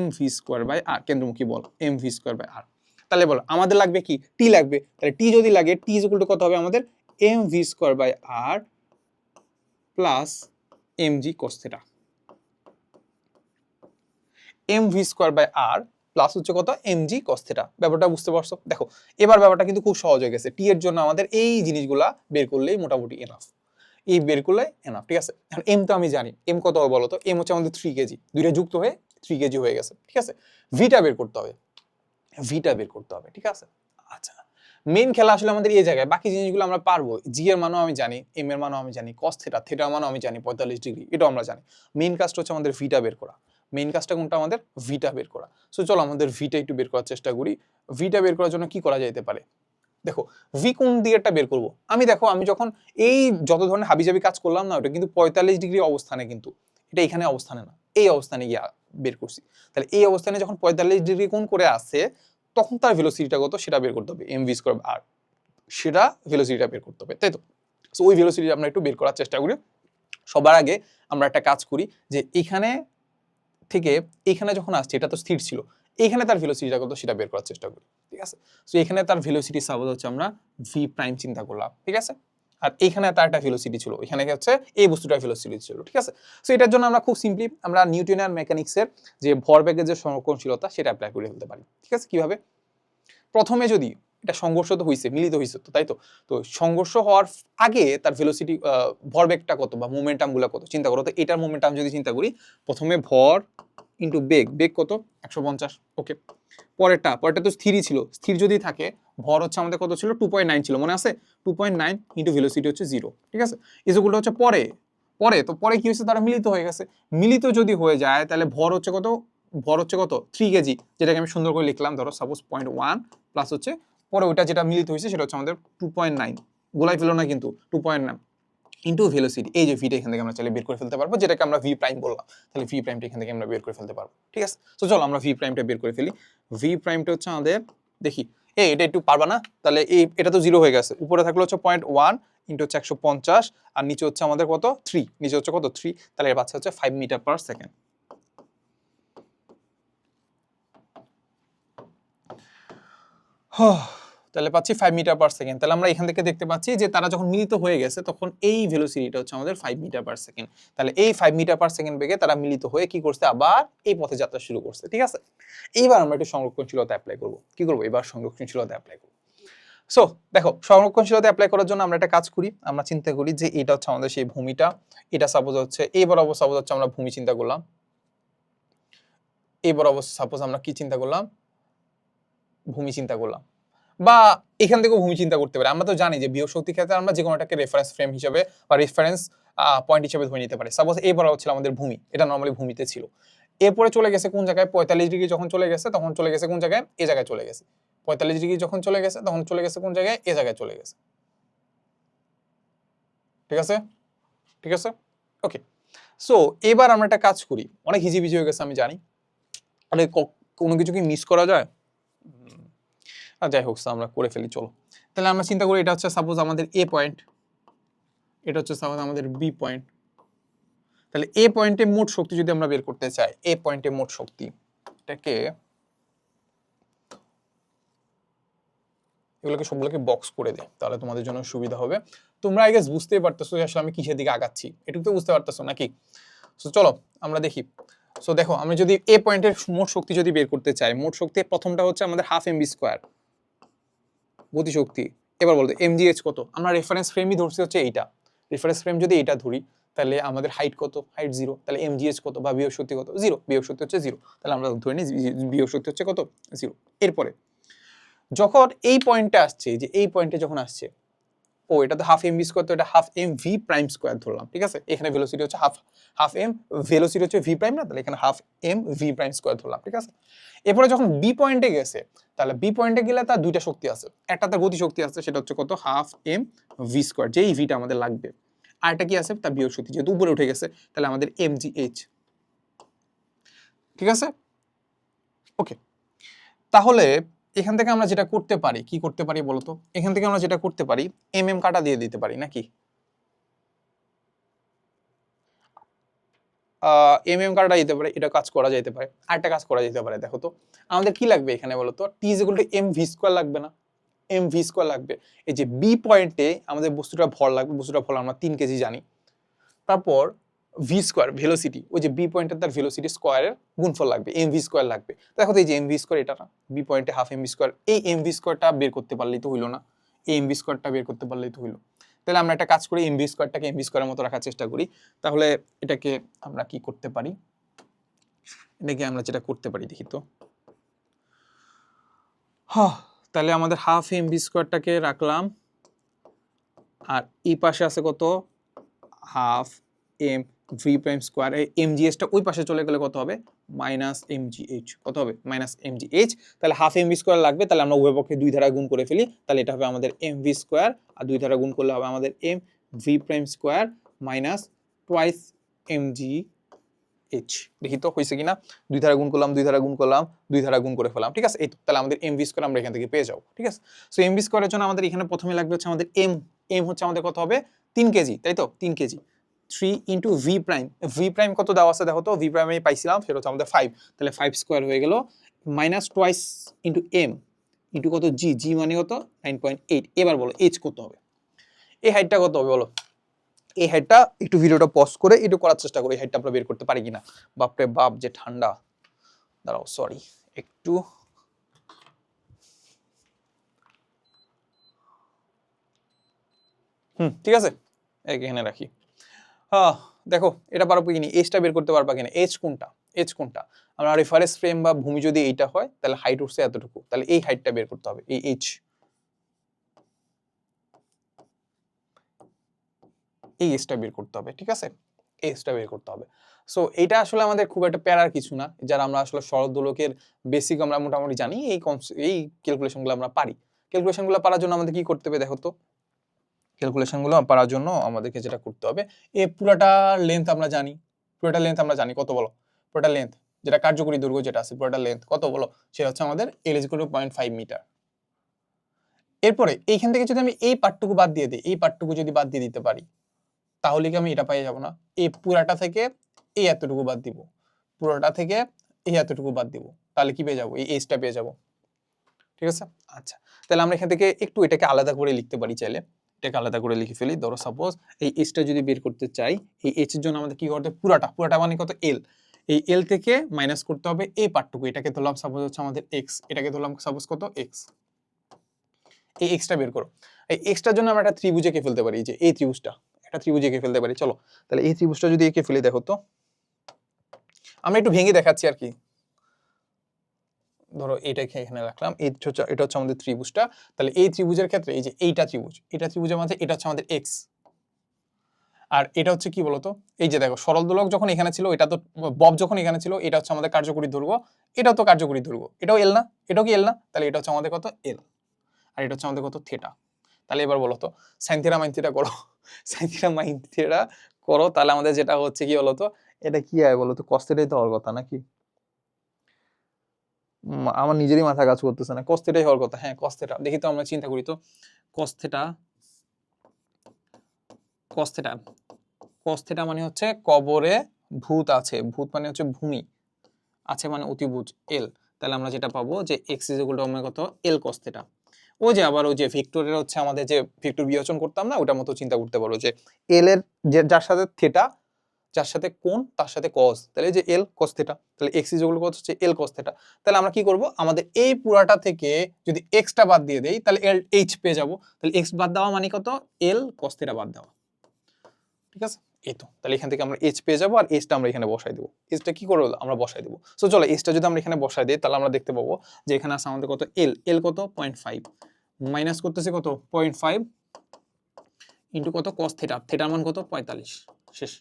mv স্কয়ার বাই r, কেন্দ্রমুখী বল mv স্কয়ার বাই r। তাহলে বলো আমাদের লাগবে কি? টি লাগবে। তাহলে টি যদি লাগে, টি ইজ ইকুয়াল টু কত হবে আমাদের? mv square by r plus mg cos theta. mv square by r plus হচ্ছে কত? mg cos theta. ব্যাপারটা বুঝতে পারছো? দেখো এবার ব্যাপারটা কিন্তু খুব সহজ হয়ে গেছে। টি এর জন্য আমাদের এই জিনিসগুলা বের করলেই মোটামুটি এনাফ। এই বের করলে এনাফ, ঠিক আছে? এখন এম তো আমি জানি, এম কত হবে বলো তো? এম হচ্ছে আমাদের 3 কেজি, দুইটা যুক্ত হয়ে 3 কেজি হয়ে গেছে, ঠিক আছে? ভিটা বের করতে হবে, ভিটা বের করতে হবে, ঠিক আছে? আচ্ছা, মেইন খেলা আসলে আমাদের এই জায়গায়, বাকি জিনিসগুলো আমরা পারবো। জি এর মানও আমি জানি, এম এর মানও আমি জানি, কস থিটা, থিটার মানও আমি জানি 45 ডিগ্রি, এটাও আমরা জানি। মেইন কাজটা হচ্ছে আমাদের ভিটা বের করা। মেইন কাজটা কোনটা? আমাদের ভিটা বের করা। সো চলো আমাদের ভিটা একটু বের করার চেষ্টা করি। ভিটা বের করার জন্য কি করা যেতে পারে? দেখো ভি কোন দিকেরটা বের করব আমি? দেখো আমি যখন এই যত ধরনের হাবিজাবি কাজ করলাম না, ওটা কিন্তু 45 ডিগ্রি অবস্থানে, কিন্তু এটা এখানে অবস্থানে না, এই অবস্থানে গিয়ে বের করছি। তাহলে এই অবস্থানে যখন 45 ডিগ্রি কোণ করে আছে, তখন তার ভেলোসিটিটা কত সেটা বের করতে হবে, mv স্কয়ার আর, সেটা ভেলোসিটিটা বের করতে হবে, তাই তো? সো ওই ভেলোসিটি আমরা একটু বের করার চেষ্টা করি। সবার আগে আমরা একটা কাজ করি, যে এখানে থেকে এখানে যখন আসছে এটা তো স্থির ছিল, এখানে তার ভেলোসিটিটা কত সেটা বের করার চেষ্টা করি, ঠিক আছে? সো এখানে তার ভেলোসিটি সাপোজ হচ্ছে আমরা ভি প্রাইম চিন্তা করলাম, ঠিক আছে? আর এখানে তার একটা ভেলোসিটি ছিল, এখানে হচ্ছে এই বস্তুটার ভেলোসিটি ছিল, ঠিক আছে? সো এটার জন্য আমরা খুব সিম্পলি আমরা নিউটনিয়ান মেকানিক্সের যে ভরবেগের যে সংরক্ষণশীলতা সেটা অ্যাপ্লাই করে ফেলতে পারি, ঠিক আছে? কিভাবে? প্রথমে যদি এটা সংঘর্ষ তো হইছে, মিলিত হইছে তো, তাই তো? তো সংঘর্ষ হওয়ার আগে তার ভেলোসিটি, ভরবেগটা কত বা মোমেন্টাম গুলা কত চিন্তা করো তো। এটার মোমেন্টাম যদি চিন্তা করি, প্রথমে ভর ইনটু বেগ, বেগ কত? 150, ওকে। পরেরটা তো স্থিরই ছিল, স্থির যদি থাকে, ভর হচ্ছে আমাদের কত ছিল? 2.9 ছিল, মনে আছে? 2.9 ইনটু ভেলোসিটি হচ্ছে 0, ঠিক আছে? ইজুগুলো হচ্ছে পরে, পরে কি হয়েছে? তারা মিলিত হয়ে গেছে। মিলিত যদি হয়ে যায় তাহলে ভর হচ্ছে কত? ভর হচ্ছে কত? 3 কেজি, যেটাকে আমি সুন্দর করে লিখলাম, ধরো সাপোজ 0.1 প্লাস হচ্ছে পরে ওইটা যেটা মিলিত হয়েছে সেটা হচ্ছে আমাদের 2.9, গোলাই ফেলো না কিন্তু, 2.9 ইন্টু ভেলোসিটি, এই যে ভিটা এখান থেকে আমরা চাইলে বের করে ফেলতে পারবো, যেটাকে আমরা ভি প্রাইম বললাম। তাহলে ভি প্রাইমটা এখান থেকে আমরা বের করে ফেলতে পারবো, ঠিক আছে? তো চলো আমরা ভি প্রাইমটা বের করে ফেলি। ভি প্রাইমটা হচ্ছে আমাদের, দেখি এটা একটু পারবা না? তাহলে এটা তো 0 হয়ে গেছে, উপরে থাকলো হচ্ছে 0.1 ইন্টু হচ্ছে 150, আর নিচে হচ্ছে আমাদের কত? 3, নিচে হচ্ছে কত? 3, তাহলে এর বাচ্চা হচ্ছে 5 মিটার পার সেকেন্ড। তাহলে পাচ্ছি 5 মিটার পার সেকেন্ড। তাহলে আমরা এখান থেকে দেখতে পাচ্ছি যে তারা যখন মিলিত হয়ে গেছে তখন এই ভেলোসিটিটা হচ্ছে আমাদের 5 মিটার পার সেকেন্ড। তাহলে এই 5 মিটার পার সেকেন্ড বেগে তারা মিলিত হয়ে কি করছে? আবার এই পথে যাত্রা শুরু করছে, ঠিক আছে? এইবার আমরা একটু সংরক্ষণশীলতা অ্যাপ্লাই করব। কি করব? এবার সংরক্ষণশীলতা অ্যাপ্লাই করব। সো দেখো, সংরক্ষণশীলতা অ্যাপ্লাই করার জন্য আমরা একটা কাজ করি, আমরা চিন্তা করি যে এটা হচ্ছে আমাদের সেই ভূমিটা, এটা সাপোজ হচ্ছে এই বরাবর, সাপোজ হচ্ছে আমরা ভূমি চিন্তা করলাম, এই বরাবর সাপোজ আমরা কি চিন্তা করলাম? ভূমি চিন্তা করলাম, বা এখান থেকেও ভূমি চিন্তা করতে পারি। আমরা তো জানি যে বিয়োগ শক্তি ক্ষেত্রে আমরা যে কোনো একটাকে রেফারেন্স ফ্রেম হিসেবে বা রেফারেন্স পয়েন্ট হিসেবে ধরে নিতে পারি। সাপোজ এই বরাবর ছিল আমাদের ভূমি, এটা নরমালি ভূমিতে ছিল। এরপরে চলে গেছে কোন জায়গায়? 45 ডিগ্রি যখন চলে গেছে তখন চলে গেছে কোন জায়গায়? এ জায়গায় চলে গেছে। 45 ডিগ্রি যখন চলে গেছে তখন চলে গেছে কোন জায়গায়? এ জায়গায় চলে গেছে, ঠিক আছে? ঠিক আছে, ওকে। সো এবার আমরা একটা কাজ করি, অনেক হিজিবিজি হয়ে গেছে আমি জানি, আরে কোনো কিছু কি মিস করা যায়? আর যাই হোক, আমরা করে ফেলি, চলো। তাহলে আমরা চিন্তা করি এটা হচ্ছে সাপোজ আমাদের এ পয়েন্ট, এটা হচ্ছে সাপোজ আমাদের বি পয়েন্ট। তাহলে এ পয়েন্টে মোট শক্তি যদি আমরা বের করতে চাই, এ পয়েন্টে মোট শক্তি, এটাকে এগুলোকে সবগুলোকে বক্স করে দেয়, তাহলে তোমাদের জন্য সুবিধা হবে। তোমরা আই গেস বুঝতেই পারতেছো আসলে আমি কিসের দিকে আগাচ্ছি, এটুকু তো বুঝতে পারতেছো নাকি? সো চলো আমরা দেখি। সো দেখো, আমি যদি এ পয়েন্টের মোট শক্তি যদি বের করতে চাই, মোট শক্তি প্রথমটা হচ্ছে আমাদের হাফ এমবি স্কোয়ার, গতিশক্তি। এবার বলতো mgh কত, আমরা রেফারেন্স ফ্রেমই ধরছি হচ্ছে এইটা, রেফারেন্স ফ্রেম যদি এইটা ধরি তাহলে আমাদের হাইট কত, হাইট 0, তাহলে mgh কত বা বিয়োগ শক্তি কত, 0, বিয়োগ শক্তি হচ্ছে 0, তাহলে আমরা ধরে নিই বিয়োগ শক্তি হচ্ছে কত, 0। এরপরে যখন এই পয়েন্টে আসছে, যে এই পয়েন্টে যখন আসছে, ও এটা তো হাফ mv স্কয়ার, তো এটা হাফ mv প্রাইম স্কয়ার ধরলাম, ঠিক আছে, এখানে ভেলোসিটি হচ্ছে হাফ m, ভেলোসিটি হচ্ছে v প্রাইম না, তাহলে এখানে half m v prime square ধরলাম, ঠিক আছে। এরপরে যখন বি পয়েন্টে গেছে, তাহলে বি পয়েন্টে গেলে তার দুইটা শক্তি আছে, একটা তার গতি শক্তি আছে, সেটা হচ্ছে কত, হাফ m v স্কয়ার, যেই ভিটা আমাদের লাগবে, আর একটা কি আছে, তার বিয়োগ শক্তি, যেহেতু উপরে উঠে গেছে তাহলে আমাদের mgh, ঠিক আছে। ওকে, তাহলে এখান থেকে আমরা যেটা করতে পারি, কি করতে পারি বলতো, এখান থেকে আমরা যেটা করতে পারি কাটা দিয়ে দিতে পারি নাকি, কাটা দিতে পারে, এটা কাজ করা যেতে পারে। আরেকটা কাজ করা যেতে পারে, দেখো তো আমাদের কি লাগবে এখানে বলতো, T is equal to mv square লাগবে না, mv স্কয়ার লাগবে। এই যে বি পয়েন্টে আমাদের বস্তুটা ভর লাগবে, বস্তুটা ভর আমরা 3 কেজি জানি, তারপর ভি স্কয়ার ভেলোসিটি, ওই যে বি পয়েন্টের তার ভেলোসিটি স্কয়ারের গুণফল লাগবে, এমভি স্কয়ার লাগবে। দেখো তো এই যে এমভি স্কয়ার এটা না, বি পয়েন্টে হাফ এমভি স্কয়ার, এই এমভি স্কয়ারটা বের করতে পারলেই তো হইলো না, এই এমভি স্কয়ারটা বের করতে পারলেই তো হইলো। তাহলে আমরা একটা কাজ করি, এমভি স্কয়ারটাকে এমভি স্কয়ারের মতো রাখার চেষ্টা করি। তাহলে এটাকে আমরা কি করতে পারি, এটাকে আমরা যেটা করতে পারি দেখি তো, তাহলে আমাদের হাফ এমভি স্কয়ারটাকে রাখলাম, আর এই পাশে আছে কত, half M V prime square, এমজিএইচটা ওই পাশে চলে গেলে কত হবে, মাইনাস এমজিএইচ, কত হবে, মাইনাস এমজিএইচ। তাহলে হাফ এমভি স্কোয়ার লাগবে, তাহলে আমরা উভয় পক্ষে 2 দ্বারা গুণ করে ফেলি, তাহলে এটা হবে আমাদের এমভি স্কোয়ার, আর 2 দ্বারা গুণ করলে হবে আমাদের M V prime square minus twice MGH. দেখি তো হয়েছে কিনা, 2 দ্বারা গুণ করলাম, 2 দ্বারা গুণ করলাম, 2 দ্বারা গুণ করে ফেলাম, ঠিক আছে। এই তো, তাহলে আমাদের এমভি স্কোয়ার আমরা এখান থেকে পেয়ে যাবো, ঠিক আছে। সো এমভি স্কোয়ারের জন্য আমাদের এখানে প্রথমে লাগবে হচ্ছে আমাদের এম হচ্ছে আমাদের কত হবে, 3 কেজি, তাই তো, 3 KG, 3 into V prime, V prime কত দেওয়া আছে দেখো তো, ভি প্রাইম আমি পাইছিলাম, সেটা হচ্ছে আমাদের 5, তাহলে 5 স্কোয়ার হয়ে গেল, minus twice into M into কত, জি, জি মানে কত 9.8। এবার বলো এইচ কত হবে, এই হাইটটা কত হবে বলো, এই হাইটটা একটু ভিডিওটা পজ করে একটু করার চেষ্টা করি, এই হাইটটা আমরা বের করতে পারি কিনা। বাপরে বাপ যে ঠান্ডা, দাঁড়াও সরি একটু, ঠিক আছে, এখানে রাখি। দেখো এটা পারবো কিনা, এইচটা বের করতে পারবা কিনা, এইচ কোনটা, এইচ কোনটা, আমরা রেফারেন্স ফ্রেম বা ভূমি যদি এইটা হয় তাহলে হাইট উঠছে এতটুকু, তাহলে এই হাইটটা বের করতে হবে, এই এইচ, এই এইচটা বের করতে হবে, ঠিক আছে, এইচটা বের করতে হবে। সো এটা আসলে আমাদের খুব একটা প্যারার কিছু না, যারা আমরা আসলে সরল দোলকের বেসিক আমরা মোটামুটি জানি, এই ক্যালকুলেশনগুলো আমরা পারি। ক্যালকুলেশনগুলো পারার জন্য আমাদের কি করতে হবে দেখো তো, ক্যালকুলেশনগুলো পারার জন্য আমাদেরকে যেটা করতে হবে, এই পুরোটা লেন্থ আমরা জানি, পুরোটা লেন্থ আমরা জানি কত বলো, পুরোটা লেন্থ যেটা কার্যকরী দৈর্ঘ্য যেটা আছে, পুরোটা লেন্থ কত বলো, সেটা হচ্ছে আমাদের L = 0.5 মিটার। এরপরে এইখান থেকে যদি আমি এই পার্টটুকু বাদ দিয়ে দিই, এই পার্টটুকু যদি বাদ দিয়ে দিতে পারি, তাহলে কি আমি এটা পেয়ে যাব না, এই পুরাটা থেকে এই এতটুকু বাদ দিব, পুরোটা থেকে এই এতটুকু বাদ দিব, তাহলে কি পেয়ে যাবো, এই এইচটা পেয়ে যাব, ঠিক আছে। আচ্ছা, তাহলে আমরা এখান থেকে একটু এটাকে আলাদা করে লিখতে পারি, চাইলে এটাকে আলাদা করে লিখে ফেলি। ধরো সাপোজ এই এইচটা যদি বের করতে চাই, এই এইচ এর জন্য আমাদের কি করতে হবে, পুরাটা মানে কত, এল, এই এল থেকে মাইনাস করতে হবে এই পার্টটুকু, এটাকে ধরলাম সাপোজ হচ্ছে আমাদের এক্স, এটাকে ধরলাম সাপোজ কত, এক্স, এই এক্সটা বের করো। এই এক্সটার জন্য আমরা একটা ত্রিভুজ এঁকে ফেলতে পারি, যে এই ত্রিভুজটা, একটা ত্রিভুজ এঁকে ফেলতে পারি, চলো তাহলে এই ত্রিভুজটা যদি এঁকে ফেলি, দেখো তো আমরা একটু ভেঙে দেখাচ্ছি আর কি। ধরো এটাকে এখানে রাখলাম, এটা হচ্ছে আমাদের ত্রিভুজটা, তাহলে এই ত্রিভুজের ক্ষেত্রে এই যে এইটা ত্রিভুজ, এটা ত্রিভুজের মাঝে এটা হচ্ছে আমাদের এক্স, আর এটা হচ্ছে কি বলতো, এই যে দেখো সরল দোলক যখন এখানে ছিল, এটা তো বব যখন এখানে ছিল, এটা হচ্ছে আমাদের কার্যকরী দৈর্ঘ্য, এটাও তো কার্যকরী দৈর্ঘ্য, এটাও এল না, এটাও কি এল না, তাহলে এটা হচ্ছে আমাদের কত, এল, আর এটা হচ্ছে আমাদের কত, থিটা। তাহলে এবার বলো তো সাইন থিটা মাইন থিটা করো, সাইন থিটা মাইন থিটা করো, তাহলে আমাদের যেটা হচ্ছে কি বলতো, এটা কি হয় বলতো, কস থিটাই তো হওয়ার কথা নাকি, আমার নিজেরই মাথা কাজ করতেছে না, কস থিটাই হওয়ার কথা, হ্যাঁ কস থিটা, দেখি তো আমরা চিন্তা করি তো, cos theta, cos theta, cos theta মানে হচ্ছে কবরে ভূত আছে, ভূত মানে হচ্ছে ভূমি, আছে মানে অতিভুজ এল, তাহলে আমরা যেটা পাবো যে এক্স ইজ ইকুয়াল টু আমরা কত, এল কস থিটা। ওই যে আবার ওই যে ভেক্টরের হচ্ছে আমাদের যে ভেক্টর বিয়োজন করতাম না, ওটার মতো চিন্তা করতে পারো, যে এল এর যার সাথে থিটা, যার সাথে কোণ তার সাথে cos, তাহলে যে l cos থিটা, তাহলে x ইজ ইকুয়াল কত হচ্ছে l cos থিটা। তাহলে আমরা কি করব, আমাদের এই পুরাটা থেকে যদি x টা বাদ দিয়ে দেই তাহলে l h পেয়ে যাব। তাহলে x বাদ দেওয়া মানে কত, l cos থিটা বাদ দেওয়া, ঠিক আছে। এই তো, তাহলে এখান থেকে আমরা h পেয়ে যাব, আর h টা আমরা এখানে বসাই দেব। h টা কি করব, আমরা বসাই দেব। সো চলো h টা যদি আমরা এখানে বসাই দেই তাহলে আমরা দেখতে পাবো যে এখানে আছে আমাদের কত l কত 0.5 মাইনাস করতেছে কত 0.5 ইনটু কত cos থিটা, থিটার মান কত 45, শেষ।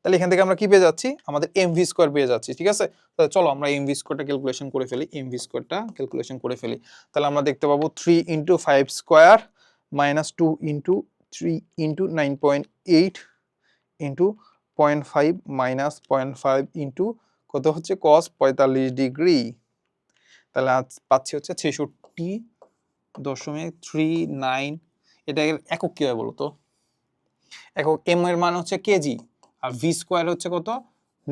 তাহলে এখান থেকে আমরা কি পেয়ে যাচ্ছি, আমাদের mv স্কয়ার পেয়ে যাচ্ছি, ঠিক আছে। তাহলে চলো আমরা mv স্কয়ারটা ক্যালকুলেশন করে ফেলি, mv স্কয়ারটা ক্যালকুলেশন করে ফেলি। তাহলে আমরা দেখতে পাবো 3 into 5 square minus 2 into 3 into 9.8 into 0.5 minus 0.5 into কত হচ্ছে cos 45 ডিগ্রি। তাহলে আজ পাচ্ছি হচ্ছে 66.39। এটা একক কি হয় বলো তো, একক m এর মান হচ্ছে কেজি, আর v স্কয়ার হচ্ছে কত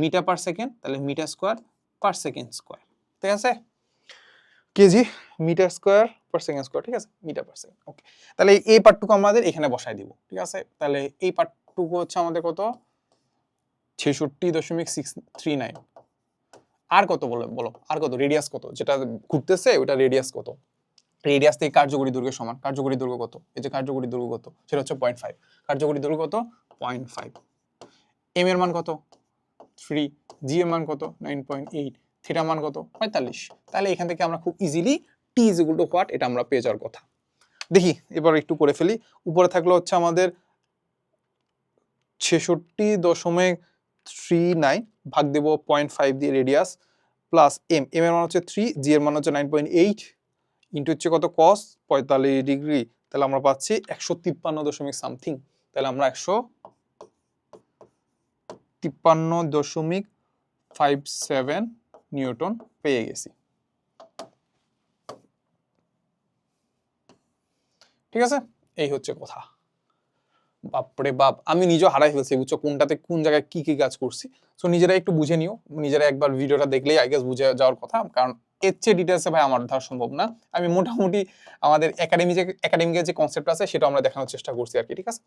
মিটার পার সেকেন্ড, তাহলে metre square per second square, ঠিক আছে। KG metre square per second square, ঠিক আছে, মিটার পার সেকেন্ড। ওকে, তাহলে এই পার্টটুকু আমাদের এখানে বসাই দিব, ঠিক আছে। তাহলে এই পার্টটুকু হচ্ছে আমাদের কত 66.639। আর কত বলো বলো, আর কত, রেডিয়াস কত, যেটা ঘুরতেছে ওটা রেডিয়াস কত, রেডিয়াস থেকে কার্যকরী দৈর্ঘ্যের সমান। কার্যকরী দৈর্ঘ্য কত, এই যে কার্যকরী দৈর্ঘ্য কত, সেটা হচ্ছে 0.5। কার্যকরী দৈর্ঘ্য কত 0.5। m এর মান কত 3, g এর মান কত 9.8, থিটা মান কত 45। তাহলে এখান থেকে আমরা খুব easily t is equal two what এটা আমরা পেয়ে যাওয়ার কথা। দেখি এবার একটু করে ফেলি। উপরে থাকলো হচ্ছে আমাদের 66.39 ভাগ দেব 0.5 দিয়ে রেডিয়াস, প্লাস m এর মান হচ্ছে 3, g এর মান হচ্ছে 9.8 ইনটু হচ্ছে কত cos 45 ডিগ্রি। তাহলে আমরা পাচ্ছি 153 সামথিং। তাহলে আমরা 153.57 নিউটন পেয়ে গেছি, ঠিক আছে। এই হচ্ছে কথা। বাপরে বাপ, আমি নিজেও হারাই ফেলছি, বুঝছো কোনটাতে কোন জায়গায় কি কি কাজ করছি। সো নিজেরা একটু বুঝে নিও, নিজেরা একবার ভিডিওটা দেখলেই আই গেস বুঝে যাওয়ার কথা, কারণ এর চেয়ে ডিটেলসে ভাই আমার ধার সম্ভব না। আমি মোটামুটি আমাদের একাডেমিকের যে কনসেপ্ট আছে সেটা আমরা দেখানোর চেষ্টা করছি আর কি, ঠিক আছে।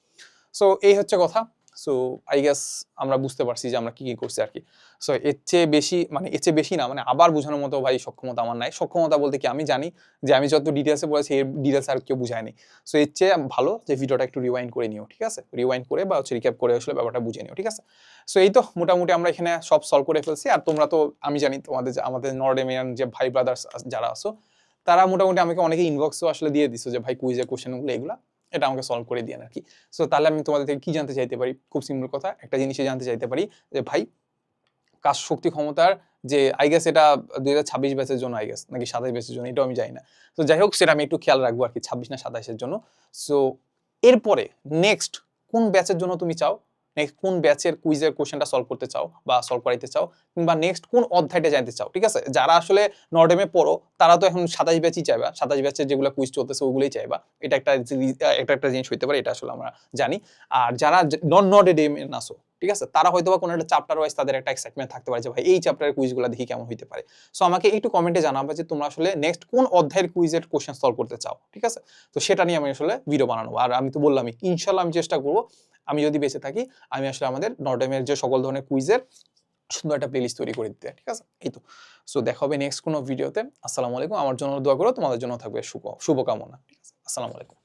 সো এই হচ্ছে কথা। সো আই গেস আমরা বুঝতে পারছি যে আমরা কি কি করছি আর কি। সো এর চেয়ে বেশি, মানে এর চেয়ে বেশি না, মানে আবার বোঝানোর মতো ভাই সক্ষমতা আমার নাই। সক্ষমতা বলতে কি, আমি জানি যে আমি যত ডিটেলসে বলেছি এর ডিটেলস আর কেউ বুঝায়নি। সো এর চেয়ে ভালো যে ভিডিওটা একটু রিওয়াইন্ড করে নিও, ঠিক আছে, রিওয়াইন্ড করে বা হচ্ছে রিক্যাপ করে আসলে ব্যাপারটা বুঝে নিও, ঠিক আছে। সো এই তো মোটামুটি আমরা এখানে সব সলভ করে ফেলছি। আর তোমরা তো, আমি জানি তোমাদের আমাদের নর্ডেমিয়ান যে ভাই ব্রাদার্স যারা আছো তারা মোটামুটি আমাকে অনেকে ইনবক্সও আসলে দিয়ে দিছো যে ভাই কুইজের কোশ্চেনগুলো এগুলা এটা আমাকে সলভ করে দিয়েন আর কি। সো তাহলে আমি তোমাদের থেকে কি জানতে চাইতে পারি, খুব সিম্পল কথা, একটা জিনিসই জানতে চাইতে পারি যে ভাই কাজ শক্তি ক্ষমতার যে আই গেস এটা 2026 ব্যাচের জন্য আই গেস নাকি 27 ব্যাচের জন্য, এটাও আমি জানি না। তো যাই হোক সেটা আমি একটু খেয়াল রাখবো আর কি, 26 না 27-এর জন্য। সো এরপরে নেক্সট কোন ব্যাচের জন্য তুমি চাও, নেক্সট কোন ব্যাচের কুইজের কোশ্চেনটা সলভ করতে চাও বা সলভ করাইতে চাও, কিংবা নেক্সট কোন অধ্যায়টা জানতে চাও, ঠিক আছে। যারা আসলে নর্ডেমে পড়ো তারা তো এখন 27 ব্যাচই চাইবা, 27 ব্যাচের যেগুলো কুইজ চলতেছে ওগুলোই চাইবা। এটা একটা জিনিস হইতে পারে, এটা আসলে আমরা জানি। আর যারা নন নর্ডেম আসো, ঠিক আছে, তারা হয়তো বা কোনো একটা চ্যাপ্টার ওয়াইজ তাদের একটা এক্সাইটমেন্ট থাকতে পারে যে ভাই এই চ্যাপ্টারের কুইজগুলো দেখি কেমন হইতে পারে। সো আমাকে একটু কমেন্টে জানাবে যে তোমরা আসলে নেক্সট কোন অধ্যায়ের কুইজের কোশ্চেন সলভ করতে চাও, ঠিক আছে। তো সেটা নিয়ে আমি আসলে ভিডিও বানানো, আর আমি তো বললামই ইনশাল্লাহ আমি চেষ্টা করবো, আমি যদি বেঁচে থাকি আমি আসলে আমাদের নর্ডেমের যে সকল ধরনের কুইজের সুন্দর একটা প্লেলিস্ট তৈরি করে দিতে, ঠিক আছে। এই তো, সো দেখা হবে নেক্সট কোনো ভিডিওতে। আসসালামু আলাইকুম। আমার জন্য দোয়া করো, তোমাদের জন্য থাকবে শুভকামনা, ঠিক আছে। আসসালামু আলাইকুম।